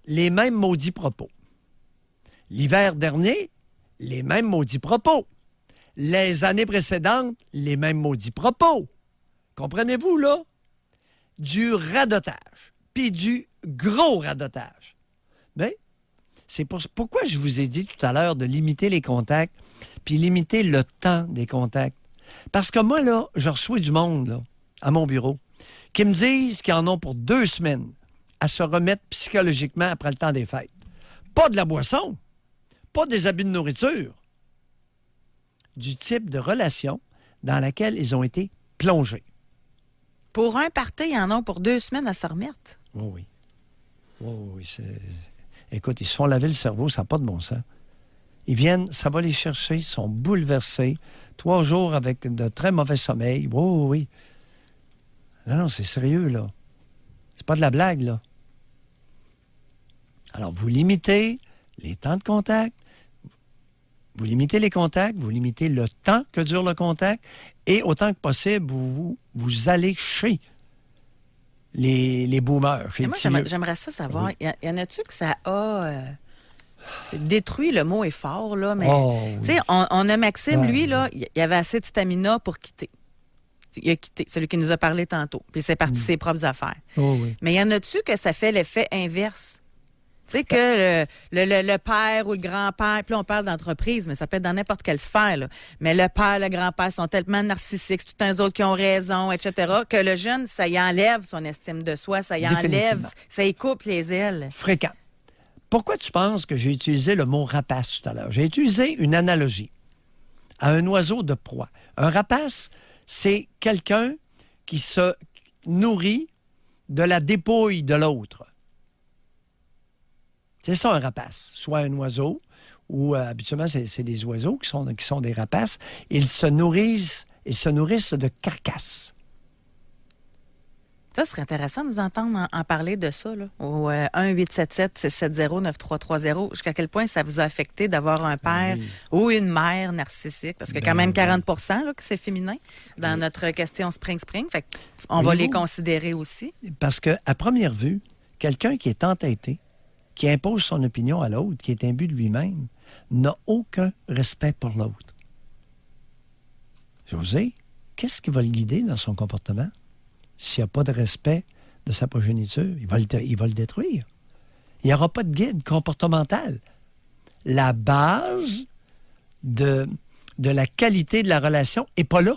les mêmes maudits propos. L'hiver dernier, les mêmes maudits propos. Les années précédentes, les mêmes maudits propos. Comprenez-vous, là? Du radotage, puis du gros radotage. Mais c'est pourquoi je vous ai dit tout à l'heure de limiter les contacts, puis limiter le temps des contacts. Parce que moi, là, je reçois du monde, là, à mon bureau, qui me disent qu'ils en ont pour 2 semaines à se remettre psychologiquement après le temps des fêtes. Pas de la boisson, pas des habits de nourriture, du type de relation dans laquelle ils ont été plongés. Pour un party, ils en ont pour 2 semaines à se remettre. Oh oui. Oh oui, écoute, ils se font laver le cerveau, ça n'a pas de bon sens. Ils viennent, ça va les chercher, ils sont bouleversés. 3 jours avec de très mauvais sommeil. Oh oui. Non, c'est sérieux, là. C'est pas de la blague, là. Alors, vous limitez les temps de contact, vous limitez les contacts, vous limitez le temps que dure le contact, et autant que possible, vous allez chez les boomers. Chez moi, j'aimerais ça savoir. Oui. Y en a-tu que ça a détruit, le mot est fort, là, mais tu sais, on a Maxime, lui, là, il avait assez de stamina pour quitter. Il a quitté, celui qui nous a parlé tantôt. Puis c'est parti ses propres affaires. Oh, oui. Mais y en a-tu que ça fait l'effet inverse? Tu sais, que le père ou le grand-père, puis là, on parle d'entreprise, mais ça peut être dans n'importe quelle sphère, là. Mais le père, le grand-père sont tellement narcissiques, c'est tout un autres qui ont raison, etc., que le jeune, ça y enlève son estime de soi, ça y enlève, ça y coupe les ailes. Fréquent. Pourquoi tu penses que j'ai utilisé le mot rapace tout à l'heure? J'ai utilisé une analogie à un oiseau de proie. Un rapace, c'est quelqu'un qui se nourrit de la dépouille de l'autre. C'est ça, un rapace. Soit un oiseau, ou habituellement, c'est des oiseaux qui sont des rapaces. Ils se nourrissent de carcasses. Ça serait intéressant de nous entendre en parler de ça, là, au 1-877-670-9330. Jusqu'à quel point ça vous a affecté d'avoir un père ou une mère narcissique? Parce que quand même 40 là, que c'est féminin dans notre question Spring. Fait on va les considérer aussi. Parce qu'à première vue, quelqu'un qui est entêté, qui impose son opinion à l'autre, qui est imbu de lui-même, n'a aucun respect pour l'autre. José, qu'est-ce qui va le guider dans son comportement? S'il n'y a pas de respect de sa progéniture, il va le détruire. Il n'y aura pas de guide comportemental. La base de la qualité de la relation n'est pas là.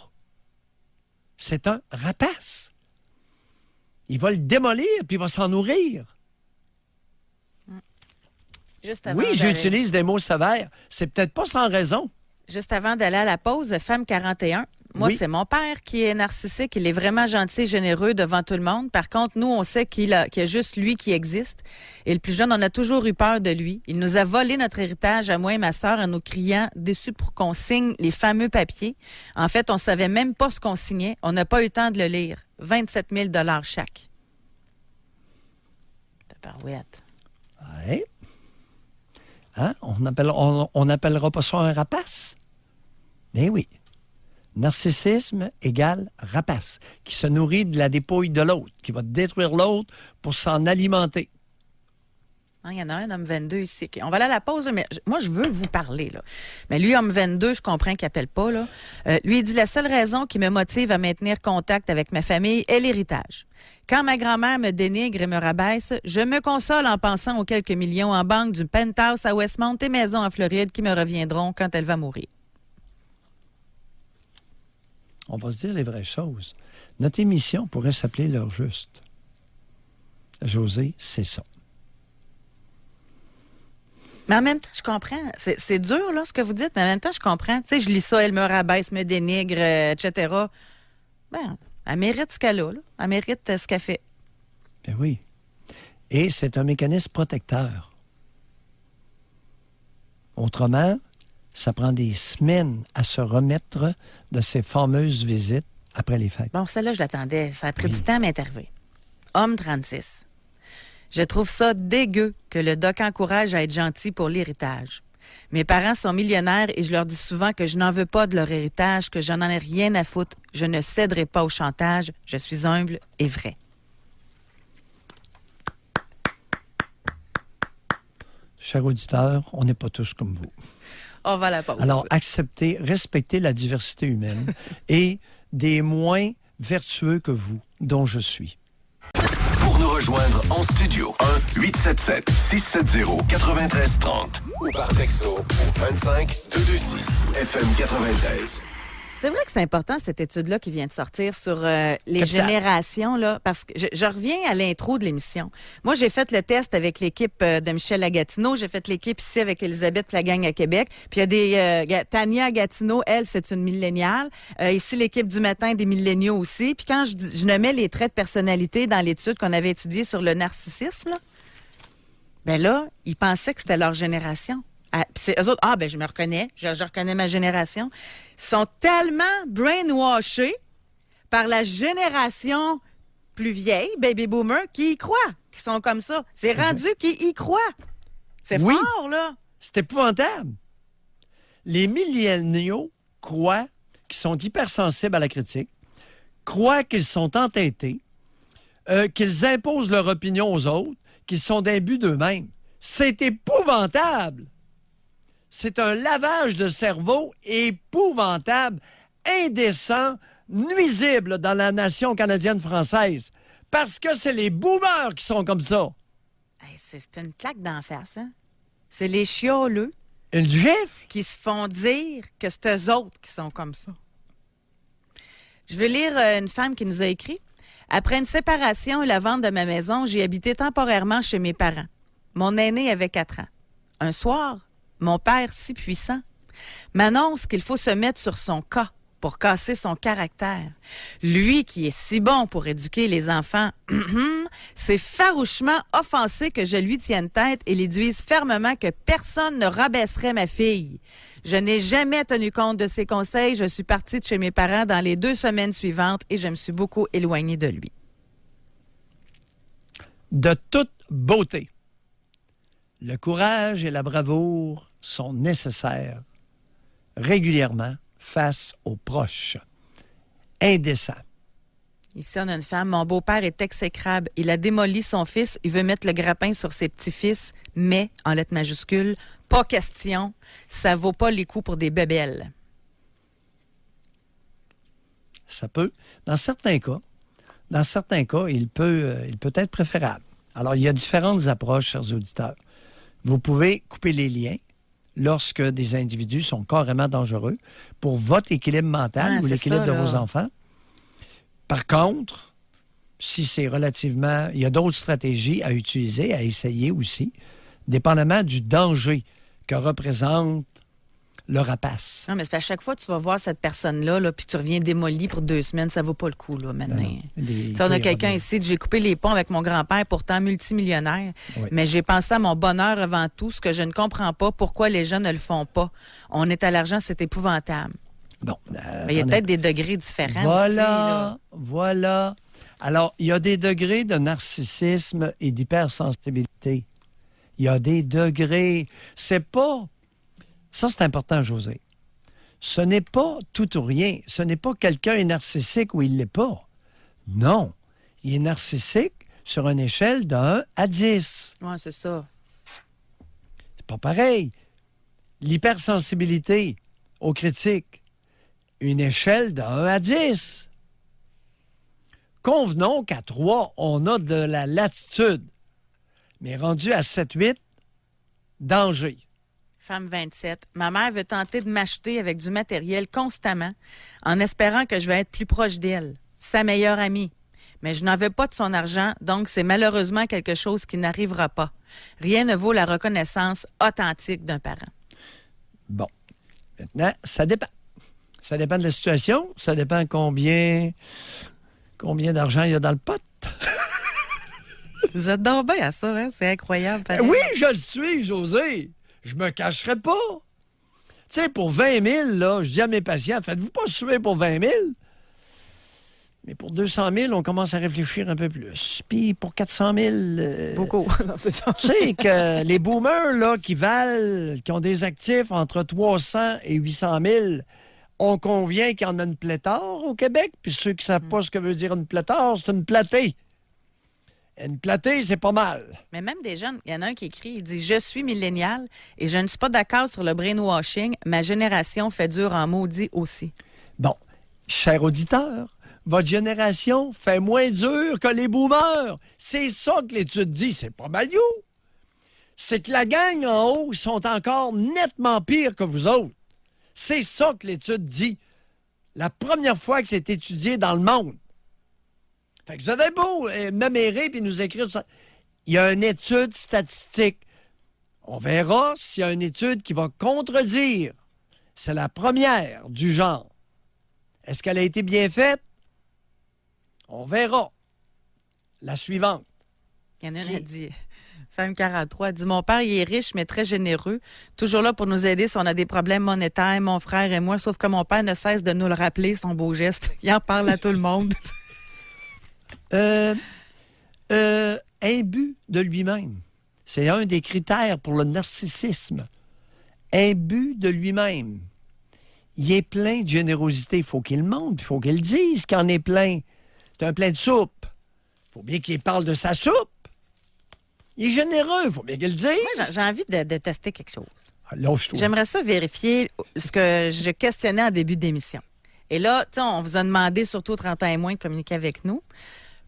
C'est un rapace. Il va le démolir, puis il va s'en nourrir. Oui, j'utilise des mots sévères. C'est peut-être pas sans raison. Juste avant d'aller à la pause, Femme 41, moi, c'est mon père qui est narcissique. Il est vraiment gentil et généreux devant tout le monde. Par contre, nous, on sait qu'il y a juste lui qui existe. Et le plus jeune, on a toujours eu peur de lui. Il nous a volé notre héritage à moi et ma sœur en nous criant déçus pour qu'on signe les fameux papiers. En fait, on savait même pas ce qu'on signait. On n'a pas eu le temps de le lire. 27 000 $ chaque. Tabarouette. Oui. Hein? On n'appellera pas ça un rapace? Eh oui. Narcissisme égale rapace, qui se nourrit de la dépouille de l'autre, qui va détruire l'autre pour s'en alimenter. Il y en a un, homme 22 ici. On va aller à la pause, mais moi, je veux vous parler, là. Mais lui, homme 22, je comprends qu'il n'appelle pas, là. Lui, il dit, la seule raison qui me motive à maintenir contact avec ma famille est l'héritage. Quand ma grand-mère me dénigre et me rabaisse, je me console en pensant aux quelques millions en banque du penthouse à Westmount et maison en Floride qui me reviendront quand elle va mourir. On va se dire les vraies choses. Notre émission pourrait s'appeler L'heure juste. José, c'est ça. Mais en même temps, je comprends. C'est dur, là, ce que vous dites, mais en même temps, je comprends. Tu sais, je lis ça, elle me rabaisse, me dénigre, etc. Ben, elle mérite ce qu'elle a, là. Elle mérite ce qu'elle fait. Ben oui. Et c'est un mécanisme protecteur. Autrement, ça prend des semaines à se remettre de ces fameuses visites après les fêtes. Bon, celle-là, je l'attendais. Ça a pris du temps à m'intervenir. Homme 36. Je trouve ça dégueu que le doc encourage à être gentil pour l'héritage. Mes parents sont millionnaires et je leur dis souvent que je n'en veux pas de leur héritage, que je n'en ai rien à foutre. Je ne céderai pas au chantage. Je suis humble et vrai. Chers auditeurs, on n'est pas tous comme vous. On va à la pause. Alors, acceptez, respectez la diversité humaine et des moins vertueux que vous, dont je suis. Pour nous rejoindre en studio, 1-877-670-9330 ou par texto au 25226 FM 93. C'est vrai que c'est important, cette étude-là qui vient de sortir sur les Capital. générations, là, parce que je reviens à l'intro de l'émission. Moi, j'ai fait le test avec l'équipe de Michel Lagatineau. J'ai fait l'équipe ici avec Elisabeth, la gang à Québec. Puis il y a Tania Gatineau, elle, c'est une milléniale. Ici, l'équipe du matin, des milléniaux aussi. Puis quand je nommais les traits de personnalité dans l'étude qu'on avait étudiée sur le narcissisme, là, ben là, ils pensaient que c'était leur génération. Puis eux autres, je me reconnais, je reconnais ma génération. Ils sont tellement brainwashés par la génération plus vieille, baby boomer, qui y croient, qui sont comme ça. C'est rendu qu'ils y croient. C'est Oui. fort, là. C'est épouvantable. Les milléniaux croient qu'ils sont hypersensibles à la critique, croient qu'ils sont entêtés, qu'ils imposent leur opinion aux autres, qu'ils sont d'imbus d'eux-mêmes. C'est épouvantable. C'est un lavage de cerveau épouvantable, indécent, nuisible dans la nation canadienne-française. Parce que c'est les boomers qui sont comme ça. Hey, c'est une claque d'en face, hein? C'est les chioleux Une gifle? qui se font dire que c'est eux autres qui sont comme ça. Je vais lire une femme qui nous a écrit. Après une séparation et la vente de ma maison, j'ai habité temporairement chez mes parents. Mon aîné avait 4 ans. Un soir, mon père, si puissant, m'annonce qu'il faut se mettre sur son cas pour casser son caractère. Lui qui est si bon pour éduquer les enfants, c'est farouchement offensé que je lui tienne tête et lui dise fermement que personne ne rabaisserait ma fille. Je n'ai jamais tenu compte de ses conseils. Je suis partie de chez mes parents dans les 2 semaines suivantes et je me suis beaucoup éloignée de lui. De toute beauté. Le courage et la bravoure sont nécessaires régulièrement face aux proches. Indécent. Ici, on a une femme. Mon beau-père est exécrable. Il a démoli son fils. Il veut mettre le grappin sur ses petits-fils, mais, en lettres majuscules, pas question. Ça vaut pas les coups pour des bébelles. Ça peut. Dans certains cas, il peut être préférable. Alors, il y a différentes approches, chers auditeurs. Vous pouvez couper les liens lorsque des individus sont carrément dangereux pour votre équilibre mental ou l'équilibre de vos enfants. Par contre, si c'est relativement... Il y a d'autres stratégies à utiliser, à essayer aussi, dépendamment du danger que représente le rapace. Non, mais c'est qu'à chaque fois que tu vas voir cette personne-là, là, puis tu reviens démoli pour 2 semaines, ça vaut pas le coup, là, maintenant. On a quelqu'un ici, j'ai coupé les ponts avec mon grand-père, pourtant multimillionnaire, Oui. mais j'ai pensé à mon bonheur avant tout, ce que je ne comprends pas, pourquoi les gens ne le font pas. On est à l'argent, c'est épouvantable. Bon, Mais il y a peut-être des degrés différents Voilà, aussi, là. voilà. Alors, il y a des degrés de narcissisme et d'hypersensibilité. Il y a des degrés. C'est pas... Ça, c'est important, José. Ce n'est pas tout ou rien. Ce n'est pas quelqu'un est narcissique ou il ne l'est pas. Non. Il est narcissique sur une échelle de 1 à 10. Oui, c'est ça. C'est pas pareil. L'hypersensibilité aux critiques, une échelle de 1 à 10. Convenons qu'à 3, on a de la latitude. Mais rendu à 7-8, danger. Femme 27. Ma mère veut tenter de m'acheter avec du matériel constamment en espérant que je vais être plus proche d'elle, sa meilleure amie. Mais je n'en veux pas de son argent, donc c'est malheureusement quelque chose qui n'arrivera pas. Rien ne vaut la reconnaissance authentique d'un parent. Bon. Maintenant, ça dépend. Ça dépend de la situation. Ça dépend combien d'argent il y a dans le pot. Vous êtes donc bien à ça, hein? C'est incroyable. Pareil. Oui, je le suis, José. Je me cacherai pas. Tu sais, pour 20 000, là, je dis à mes patients, faites-vous pas suer pour 20 000? Mais pour 200 000, on commence à réfléchir un peu plus. Puis pour 400 000... Beaucoup. Non, c'est ça. Tu sais que les boomers là, qui ont des actifs entre 300 et 800 000, on convient qu'il y en a une pléthore au Québec. Puis ceux qui ne savent pas ce que veut dire une pléthore, c'est une platée. Une platée, c'est pas mal. Mais même des jeunes, il y en a un qui écrit, il dit « Je suis millénial et je ne suis pas d'accord sur le brainwashing. Ma génération fait dur en maudit aussi. » Bon, cher auditeur, votre génération fait moins dur que les boomers. C'est ça que l'étude dit. C'est pas mal. C'est que la gang en haut sont encore nettement pires que vous autres. C'est ça que l'étude dit. La première fois que c'est étudié dans le monde. Fait que vous avez beau m'amérer puis nous écrire ça. Il y a une étude statistique. On verra s'il y a une étude qui va contredire. C'est la première du genre. Est-ce qu'elle a été bien faite? On verra. La suivante. Il y en a un qui dit, Femme 43, dit « Mon père, il est riche, mais très généreux. Toujours là pour nous aider si on a des problèmes monétaires, mon frère et moi. Sauf que mon père ne cesse de nous le rappeler, son beau geste. Il en parle à tout le monde. » Imbu de lui-même. C'est un des critères pour le narcissisme. Imbu de lui-même. Il est plein de générosité. Il faut qu'il le montre, il faut qu'il le dise qu'il en est plein. C'est un plein de soupe. Il faut bien qu'il parle de sa soupe. Il est généreux, il faut bien qu'il le dise. Moi, j'ai envie de tester quelque chose. Lâche-toi. J'aimerais ça vérifier ce que je questionnais en début d'émission. Et là, tu sais, on vous a demandé, surtout 30 ans et moins, de communiquer avec nous.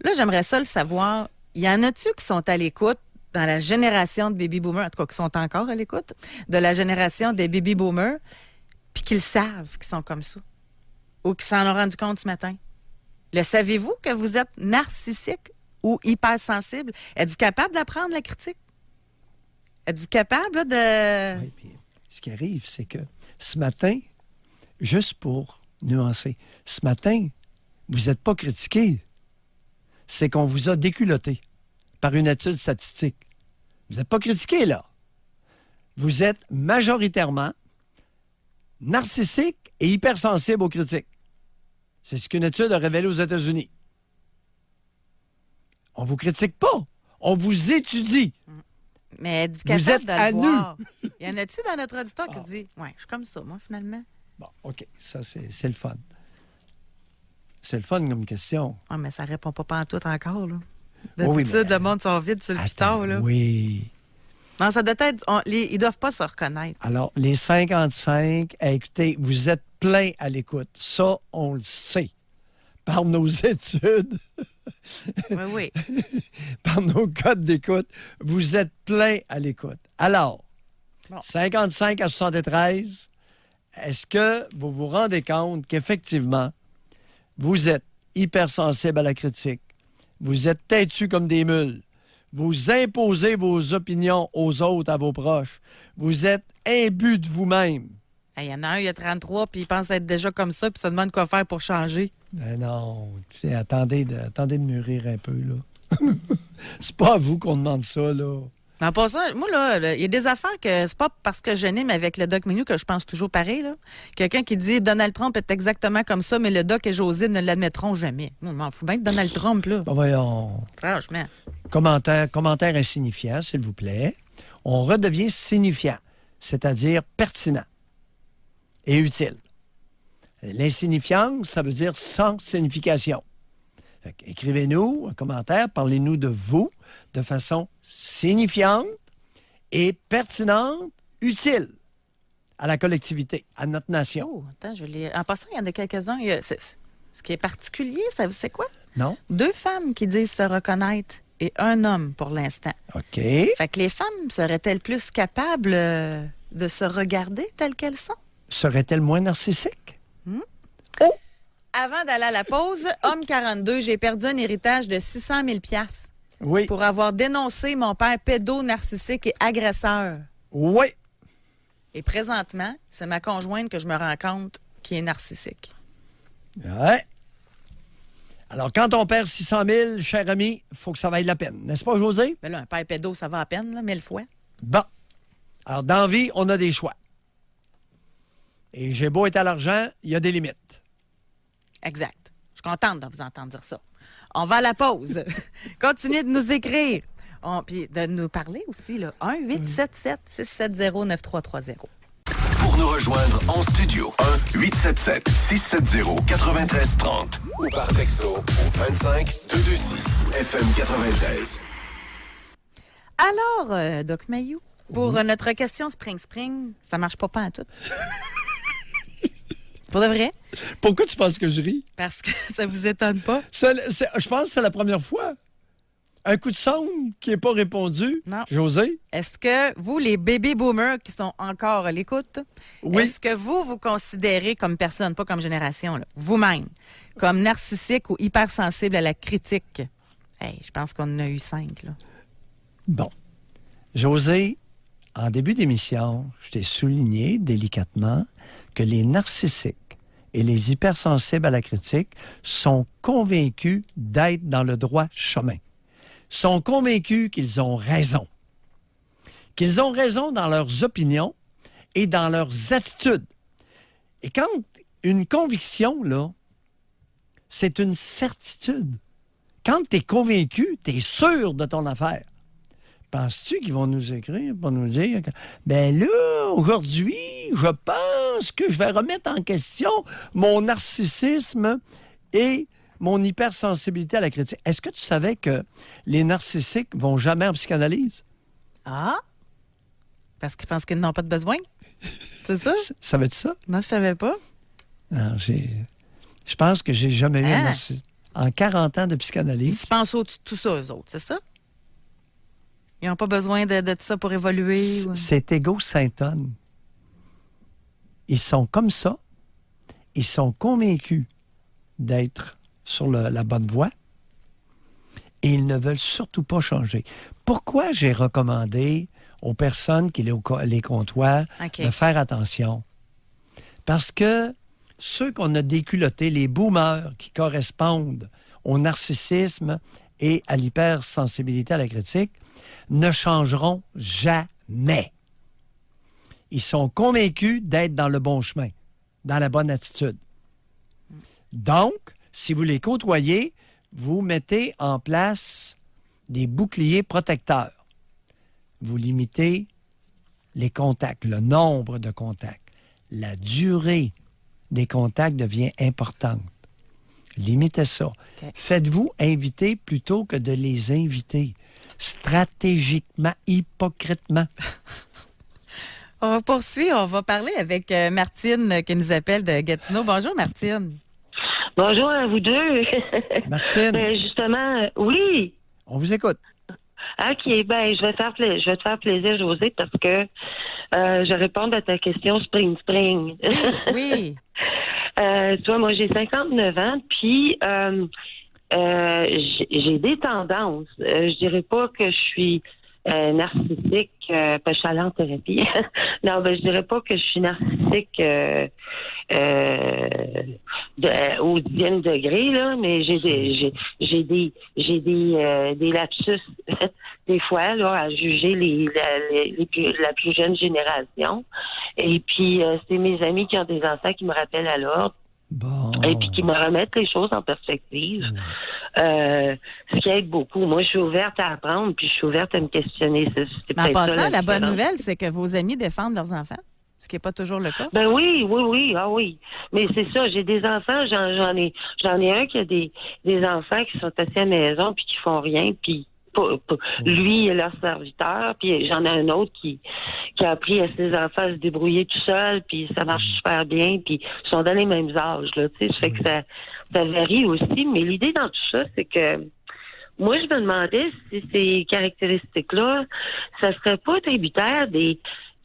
Là, j'aimerais ça le savoir. Il y en a-tu qui sont à l'écoute dans la génération de baby boomers, en tout cas qui sont encore à l'écoute, de la génération des baby boomers, puis qu'ils savent qu'ils sont comme ça, ou qui s'en ont rendu compte ce matin? Le savez-vous que vous êtes narcissique ou hypersensible? Êtes-vous capable d'apprendre la critique? Êtes-vous capable là, de... Oui, puis ce qui arrive, c'est que ce matin, juste pour nuancer, ce matin, vous n'êtes pas critiqué. C'est qu'on vous a déculotté par une étude statistique. Vous n'êtes pas critiqué, là. Vous êtes majoritairement narcissique et hypersensible aux critiques. C'est ce qu'une étude a révélé aux États-Unis. On ne vous critique pas. On vous étudie. Mais êtes-vous Vous capable êtes de à le nu. voir? Il y en a-tu dans notre auditoire qui dit « Ouais, je suis comme ça, moi, finalement. » Bon, OK, ça, c'est le fun. C'est le fun comme question. Ah, mais ça répond pas pantoute encore, là. Oui, D'habitude, mais- le monde sont vides sur le Attends, piton, là. oui. Non, ça doit être... ils doivent pas se reconnaître. Alors, les 55, écoutez, vous êtes plein à l'écoute. Ça, on le sait. Par nos études, Oui, oui. par nos codes d'écoute, vous êtes plein à l'écoute. Alors, Bon. 55 à 73, est-ce que vous vous rendez compte qu'effectivement, vous êtes hypersensible à la critique, vous êtes têtu comme des mules, vous imposez vos opinions aux autres, à vos proches, vous êtes imbu de vous-même. Il y en a un, il a 33, puis il pense être déjà comme ça, puis se demande quoi faire pour changer. Ben non, tu sais, attendez de mûrir un peu, là. C'est pas à vous qu'on demande ça, là. En passant, moi, là, il y a des affaires que c'est pas parce que je n'aime avec le Doc Menou que je pense toujours pareil, là. Quelqu'un qui dit Donald Trump est exactement comme ça, mais le Doc et José ne l'admettront jamais. Moi, je m'en fous bien de Donald Trump, là. Ben voyons. Franchement. Commentaire insignifiant, s'il vous plaît. On redevient signifiant, c'est-à-dire pertinent et utile. L'insignifiance, ça veut dire sans signification. Fait que écrivez-nous un commentaire, parlez-nous de vous de façon signifiante et pertinente, utile à la collectivité, à notre nation. Oh, attends, je l'ai. En passant, il y en a quelques-uns. Ce qui est particulier, c'est quoi? Non? 2 femmes qui disent se reconnaître et un homme pour l'instant. OK. Fait que les femmes seraient-elles plus capables de se regarder telles qu'elles sont? Serait-elle moins narcissique? Avant d'aller à la pause, homme 42, j'ai perdu un héritage de 600 000 $ Oui. pour avoir dénoncé mon père pédo-narcissique et agresseur. Oui. Et présentement, c'est ma conjointe que je me rends compte qui est narcissique. Ouais. Alors, quand on perd 600 000, cher ami, il faut que ça vaille la peine. N'est-ce pas, José? Mais là, un père pédo, ça va à peine, là, 1000 fois. Bon. Alors, dans la vie, on a des choix. Et j'ai beau être à l'argent, il y a des limites. Exact. Je suis contente de vous entendre dire ça. On va à la pause. Continuez de nous écrire. Puis de nous parler aussi, là. 1-877-670-9330. Pour nous rejoindre en studio, 1-877-670-9330 ou par texto au 25-226 FM 93. Alors, Doc Mayou, pour notre question Spring, ça marche pas en tout. Pour de vrai? Pourquoi tu penses que je ris? Parce que ça vous étonne pas? Je pense que c'est la première fois. Un coup de sonde qui n'est pas répondu. Non. José? Est-ce que vous, les baby boomers qui sont encore à l'écoute, Oui. est-ce que vous considérez comme personne, pas comme génération, là, vous-même, comme narcissique ou hypersensible à la critique? Hey, je pense qu'on en a eu 5, là. Bon. José, en début d'émission, je t'ai souligné délicatement que les narcissiques et les hypersensibles à la critique sont convaincus d'être dans le droit chemin. Sont convaincus qu'ils ont raison. Qu'ils ont raison dans leurs opinions et dans leurs attitudes. Et quand une conviction, là, c'est une certitude. Quand tu es convaincu, tu es sûr de ton affaire. Penses-tu qu'ils vont nous écrire pour nous dire que, ben là, aujourd'hui, je pense que je vais remettre en question mon narcissisme et mon hypersensibilité à la critique. Est-ce que tu savais que les narcissiques vont jamais en psychanalyse? Ah? Parce qu'ils pensent qu'ils n'ont pas de besoin? C'est ça? Savais-tu ça? Non, je savais pas. Non, je pense que j'ai jamais eu un narcissique. En 40 ans de Ils psychanalyse. se pensent au-dessus de tout ça, eux autres, c'est ça? Ils n'ont pas besoin de tout ça pour évoluer? Ou... C'est égo-syntone. Ils sont comme ça. Ils sont convaincus d'être sur la bonne voie et ils ne veulent surtout pas changer. Pourquoi j'ai recommandé aux personnes qui les comptoirs de faire attention? Parce que ceux qu'on a déculottés, les boomers qui correspondent au narcissisme et à l'hypersensibilité à la critique, ne changeront jamais. Ils sont convaincus d'être dans le bon chemin, dans la bonne attitude. Donc, si vous les côtoyez, vous mettez en place des boucliers protecteurs. Vous limitez les contacts, le nombre de contacts. La durée des contacts devient importante. Limitez ça. Okay. Faites-vous inviter plutôt que de les inviter. Stratégiquement, hypocritement. On va poursuivre. On va parler avec Martine qui nous appelle de Gatineau. Bonjour, Martine. Bonjour à vous deux. Martine. Justement, oui. On vous écoute. OK, je vais te faire plaisir, José, parce que je réponds à ta question Spring. Oui. Tu vois, moi, j'ai 59 ans, puis j'ai des tendances. Je dirais pas que je suis narcissique, parce que je suis allée en thérapie. Non, je dirais pas que je suis narcissique au 10e degré, là, mais j'ai des lapsus des fois là à juger la plus jeune génération. Et puis c'est mes amis qui ont des enfants qui me rappellent à l'ordre. Bon. Et puis qui me remettent les choses en perspective. Ce qui aide beaucoup. Moi, je suis ouverte à apprendre, puis je suis ouverte à me questionner. Mais en passant, la bonne nouvelle, c'est que vos amis défendent leurs enfants, ce qui n'est pas toujours le cas. Ben oui. Ah oui. Mais c'est ça, j'ai des enfants, j'en ai un qui a des enfants qui sont assis à la maison, puis qui font rien, puis lui est leur serviteur, puis j'en ai un autre qui a appris à ses enfants à se débrouiller tout seul, puis ça marche super bien, puis ils sont dans les mêmes âges, là, tu sais, ça fait que ça varie aussi, mais l'idée dans tout ça, c'est que moi, je me demandais si ces caractéristiques-là, ça serait pas tributaire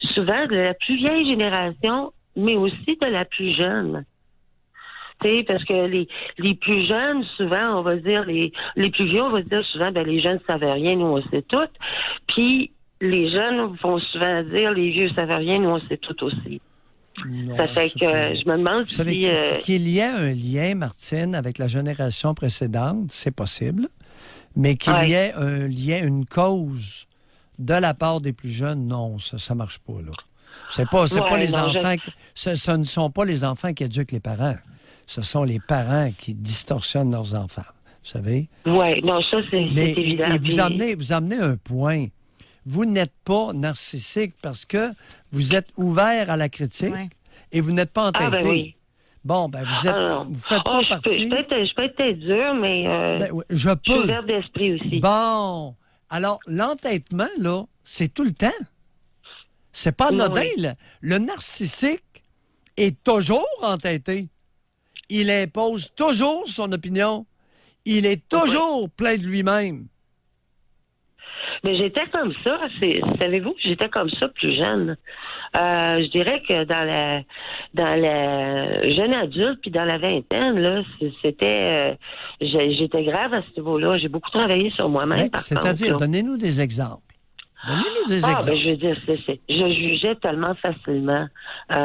souvent de la plus vieille génération, mais aussi de la plus jeune. Parce que les plus jeunes, souvent, on va dire, les plus vieux, on va dire souvent, les jeunes ne savaient rien, nous, on sait tout. Puis, les jeunes vont souvent dire, les vieux ne savent rien, nous, on sait tout aussi. Non, ça fait que je me demande si... Qu'il y ait un lien, Martine, avec la génération précédente, c'est possible, mais qu'il y ait un lien, une cause de la part des plus jeunes, non, ça ne marche pas, là. Ce ne sont pas les enfants qui éduquent les parents. Ce sont les parents qui distorsionnent leurs enfants. Vous savez? Oui, non, ça, c'est évident. Et vous amenez un point. Vous n'êtes pas narcissique parce que vous êtes ouvert à la critique et vous n'êtes pas entêté. Ah, ben oui. Bon, ben vous faites pas partie... Je peux être peut-être dur, mais je je suis peux. ouvert d'esprit aussi. Bon. Alors, l'entêtement, là, c'est tout le temps. C'est pas anodin. Oui. Le narcissique est toujours entêté. Il impose toujours son opinion. Il est toujours plein de lui-même. Mais j'étais comme ça, savez-vous, j'étais comme ça plus jeune. Je dirais que dans la jeune adulte puis dans la vingtaine, là, j'étais grave à ce niveau-là. J'ai beaucoup travaillé sur moi-même. C'est-à-dire, donnez-nous des exemples. Donnez-nous des exemples. Ben, je veux dire, je jugeais tellement facilement. Tu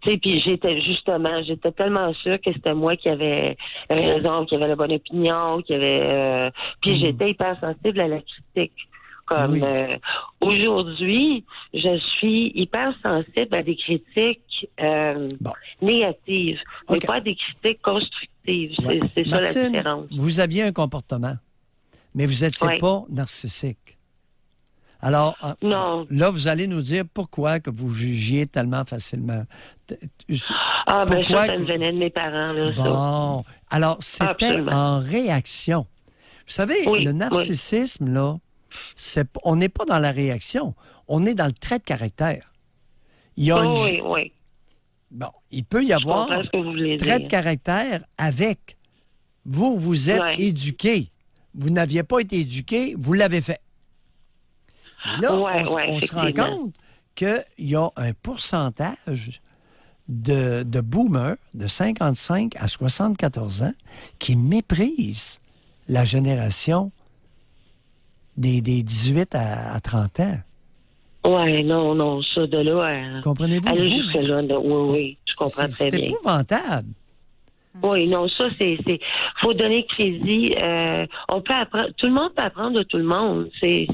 sais, puis j'étais tellement sûre que c'était moi qui avais raison, qui avait la bonne opinion, puis j'étais hypersensible à la critique. Comme aujourd'hui, je suis hypersensible à des critiques négatives, mais pas à des critiques constructives. Ouais. C'est ça Martine, la différence. Vous aviez un comportement, mais vous n'étiez pas narcissique. Alors, là, vous allez nous dire pourquoi que vous jugiez tellement facilement. Ça me venait de mes parents. Là, bon. Alors, c'était en réaction. Vous savez, le narcissisme, là, on n'est pas dans la réaction. On est dans le trait de caractère. Il y a Bon, il peut y avoir trait de caractère avec. Vous êtes éduqué. Vous n'aviez pas été éduqué, vous l'avez fait. Mais là, on se rend compte qu'il y a un pourcentage de boomers de 55 à 74 ans qui méprisent la génération des 18 à 30 ans. Oui, non, ça de là... Comprenez-vous? Aller jusque-là, oui, je comprends très bien. C'est épouvantable. Oui, non, ça, faut donner crédit. On peut apprendre, tout le monde peut apprendre de tout le monde. C'est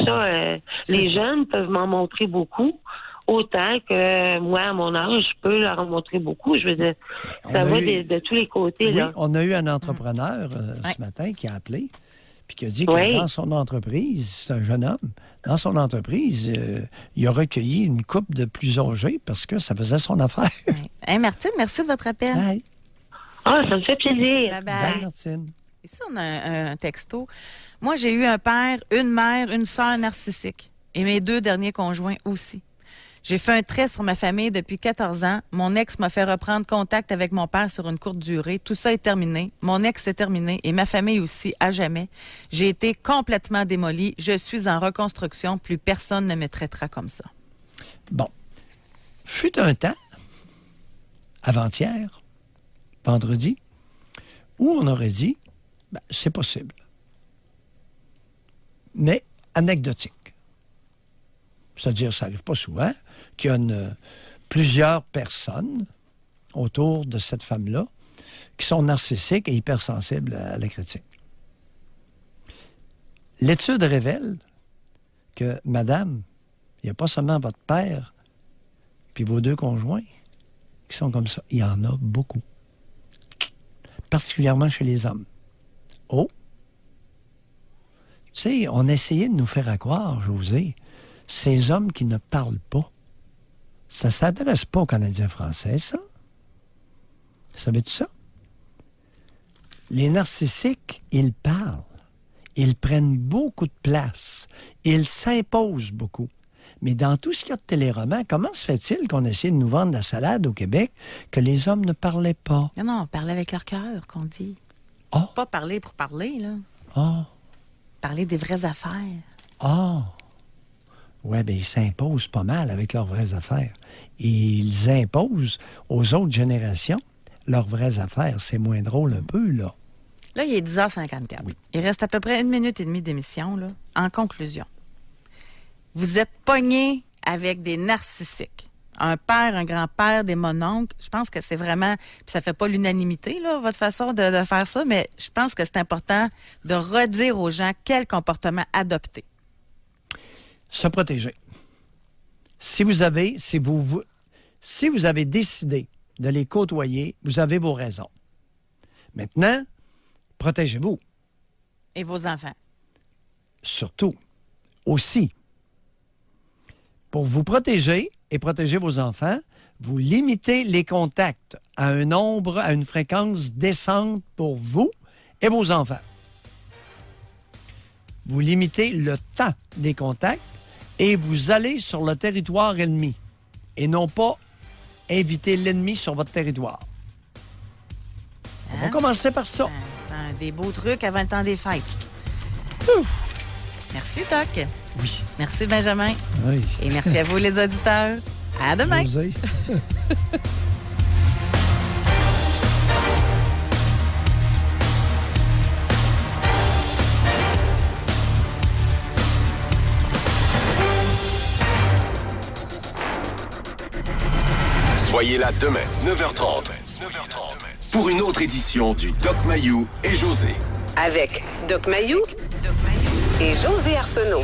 ça. Les jeunes peuvent m'en montrer beaucoup, autant que moi, à mon âge, je peux leur en montrer beaucoup. Je veux dire, ça va de tous les côtés. Oui, là. on a eu un entrepreneur ce matin qui a appelé puis qui a dit que dans son entreprise, c'est un jeune homme, dans son entreprise, il a recueilli une couple de plus âgés parce que ça faisait son affaire. Hey, Martine, merci de votre appel. Hey. Ah, ça me fait plaisir. Bye, Martine. Ici, on a un texto. Moi, j'ai eu un père, une mère, une sœur narcissique. Et mes 2 derniers conjoints aussi. J'ai fait un trait sur ma famille depuis 14 ans. Mon ex m'a fait reprendre contact avec mon père sur une courte durée. Tout ça est terminé. Mon ex est terminé et ma famille aussi, à jamais. J'ai été complètement démolie. Je suis en reconstruction. Plus personne ne me traitera comme ça. Bon. Fut un temps, avant-hier, vendredi, où on aurait dit, c'est possible. Mais anecdotique. C'est-à-dire, ça n'arrive pas souvent qu'il y a plusieurs personnes autour de cette femme-là qui sont narcissiques et hypersensibles à la critique. L'étude révèle que, madame, il n'y a pas seulement votre père puis vos 2 conjoints qui sont comme ça. Il y en a beaucoup. Particulièrement chez les hommes. Oh! Tu sais, on a essayé de nous faire croire, José, ces hommes qui ne parlent pas. Ça ne s'adresse pas aux Canadiens français, ça. Savais-tu ça? Les narcissiques, ils parlent. Ils prennent beaucoup de place. Ils s'imposent beaucoup. Mais dans tout ce qu'il y a de téléroman, comment se fait-il qu'on essaie de nous vendre la salade au Québec que les hommes ne parlaient pas? Non, parler avec leur cœur, qu'on dit. Oh. Pas parler pour parler, là. Oh. Parler des vraies affaires. Oh. Oui, bien, ils s'imposent pas mal avec leurs vraies affaires. Et ils imposent aux autres générations leurs vraies affaires. C'est moins drôle un peu, là. Là, il est 10h54. Oui. Il reste à peu près 1 minute et demie d'émission, là. En conclusion, vous êtes pognés avec des narcissiques. Un père, un grand-père, des mononcles. Je pense que c'est vraiment... Puis ça fait pas l'unanimité, là, votre façon de faire ça, mais je pense que c'est important de redire aux gens quel comportement adopter. Se protéger. Si vous avez décidé de les côtoyer, vous avez vos raisons. Maintenant, protégez-vous. Et vos enfants. Surtout, aussi. Pour vous protéger et protéger vos enfants, vous limitez les contacts à un nombre, à une fréquence décente pour vous et vos enfants. Vous limitez le temps des contacts et vous allez sur le territoire ennemi et non pas inviter l'ennemi sur votre territoire. On va commencer par ça. C'est un des beaux trucs avant le temps des fêtes. Merci, Doc. Oui. Merci, Benjamin. Oui. Et merci à vous, les auditeurs. À demain. José. Soyez là demain, 9h30. Pour une autre édition du Doc Mayou et José. Avec Doc Mayou et José Arsenault.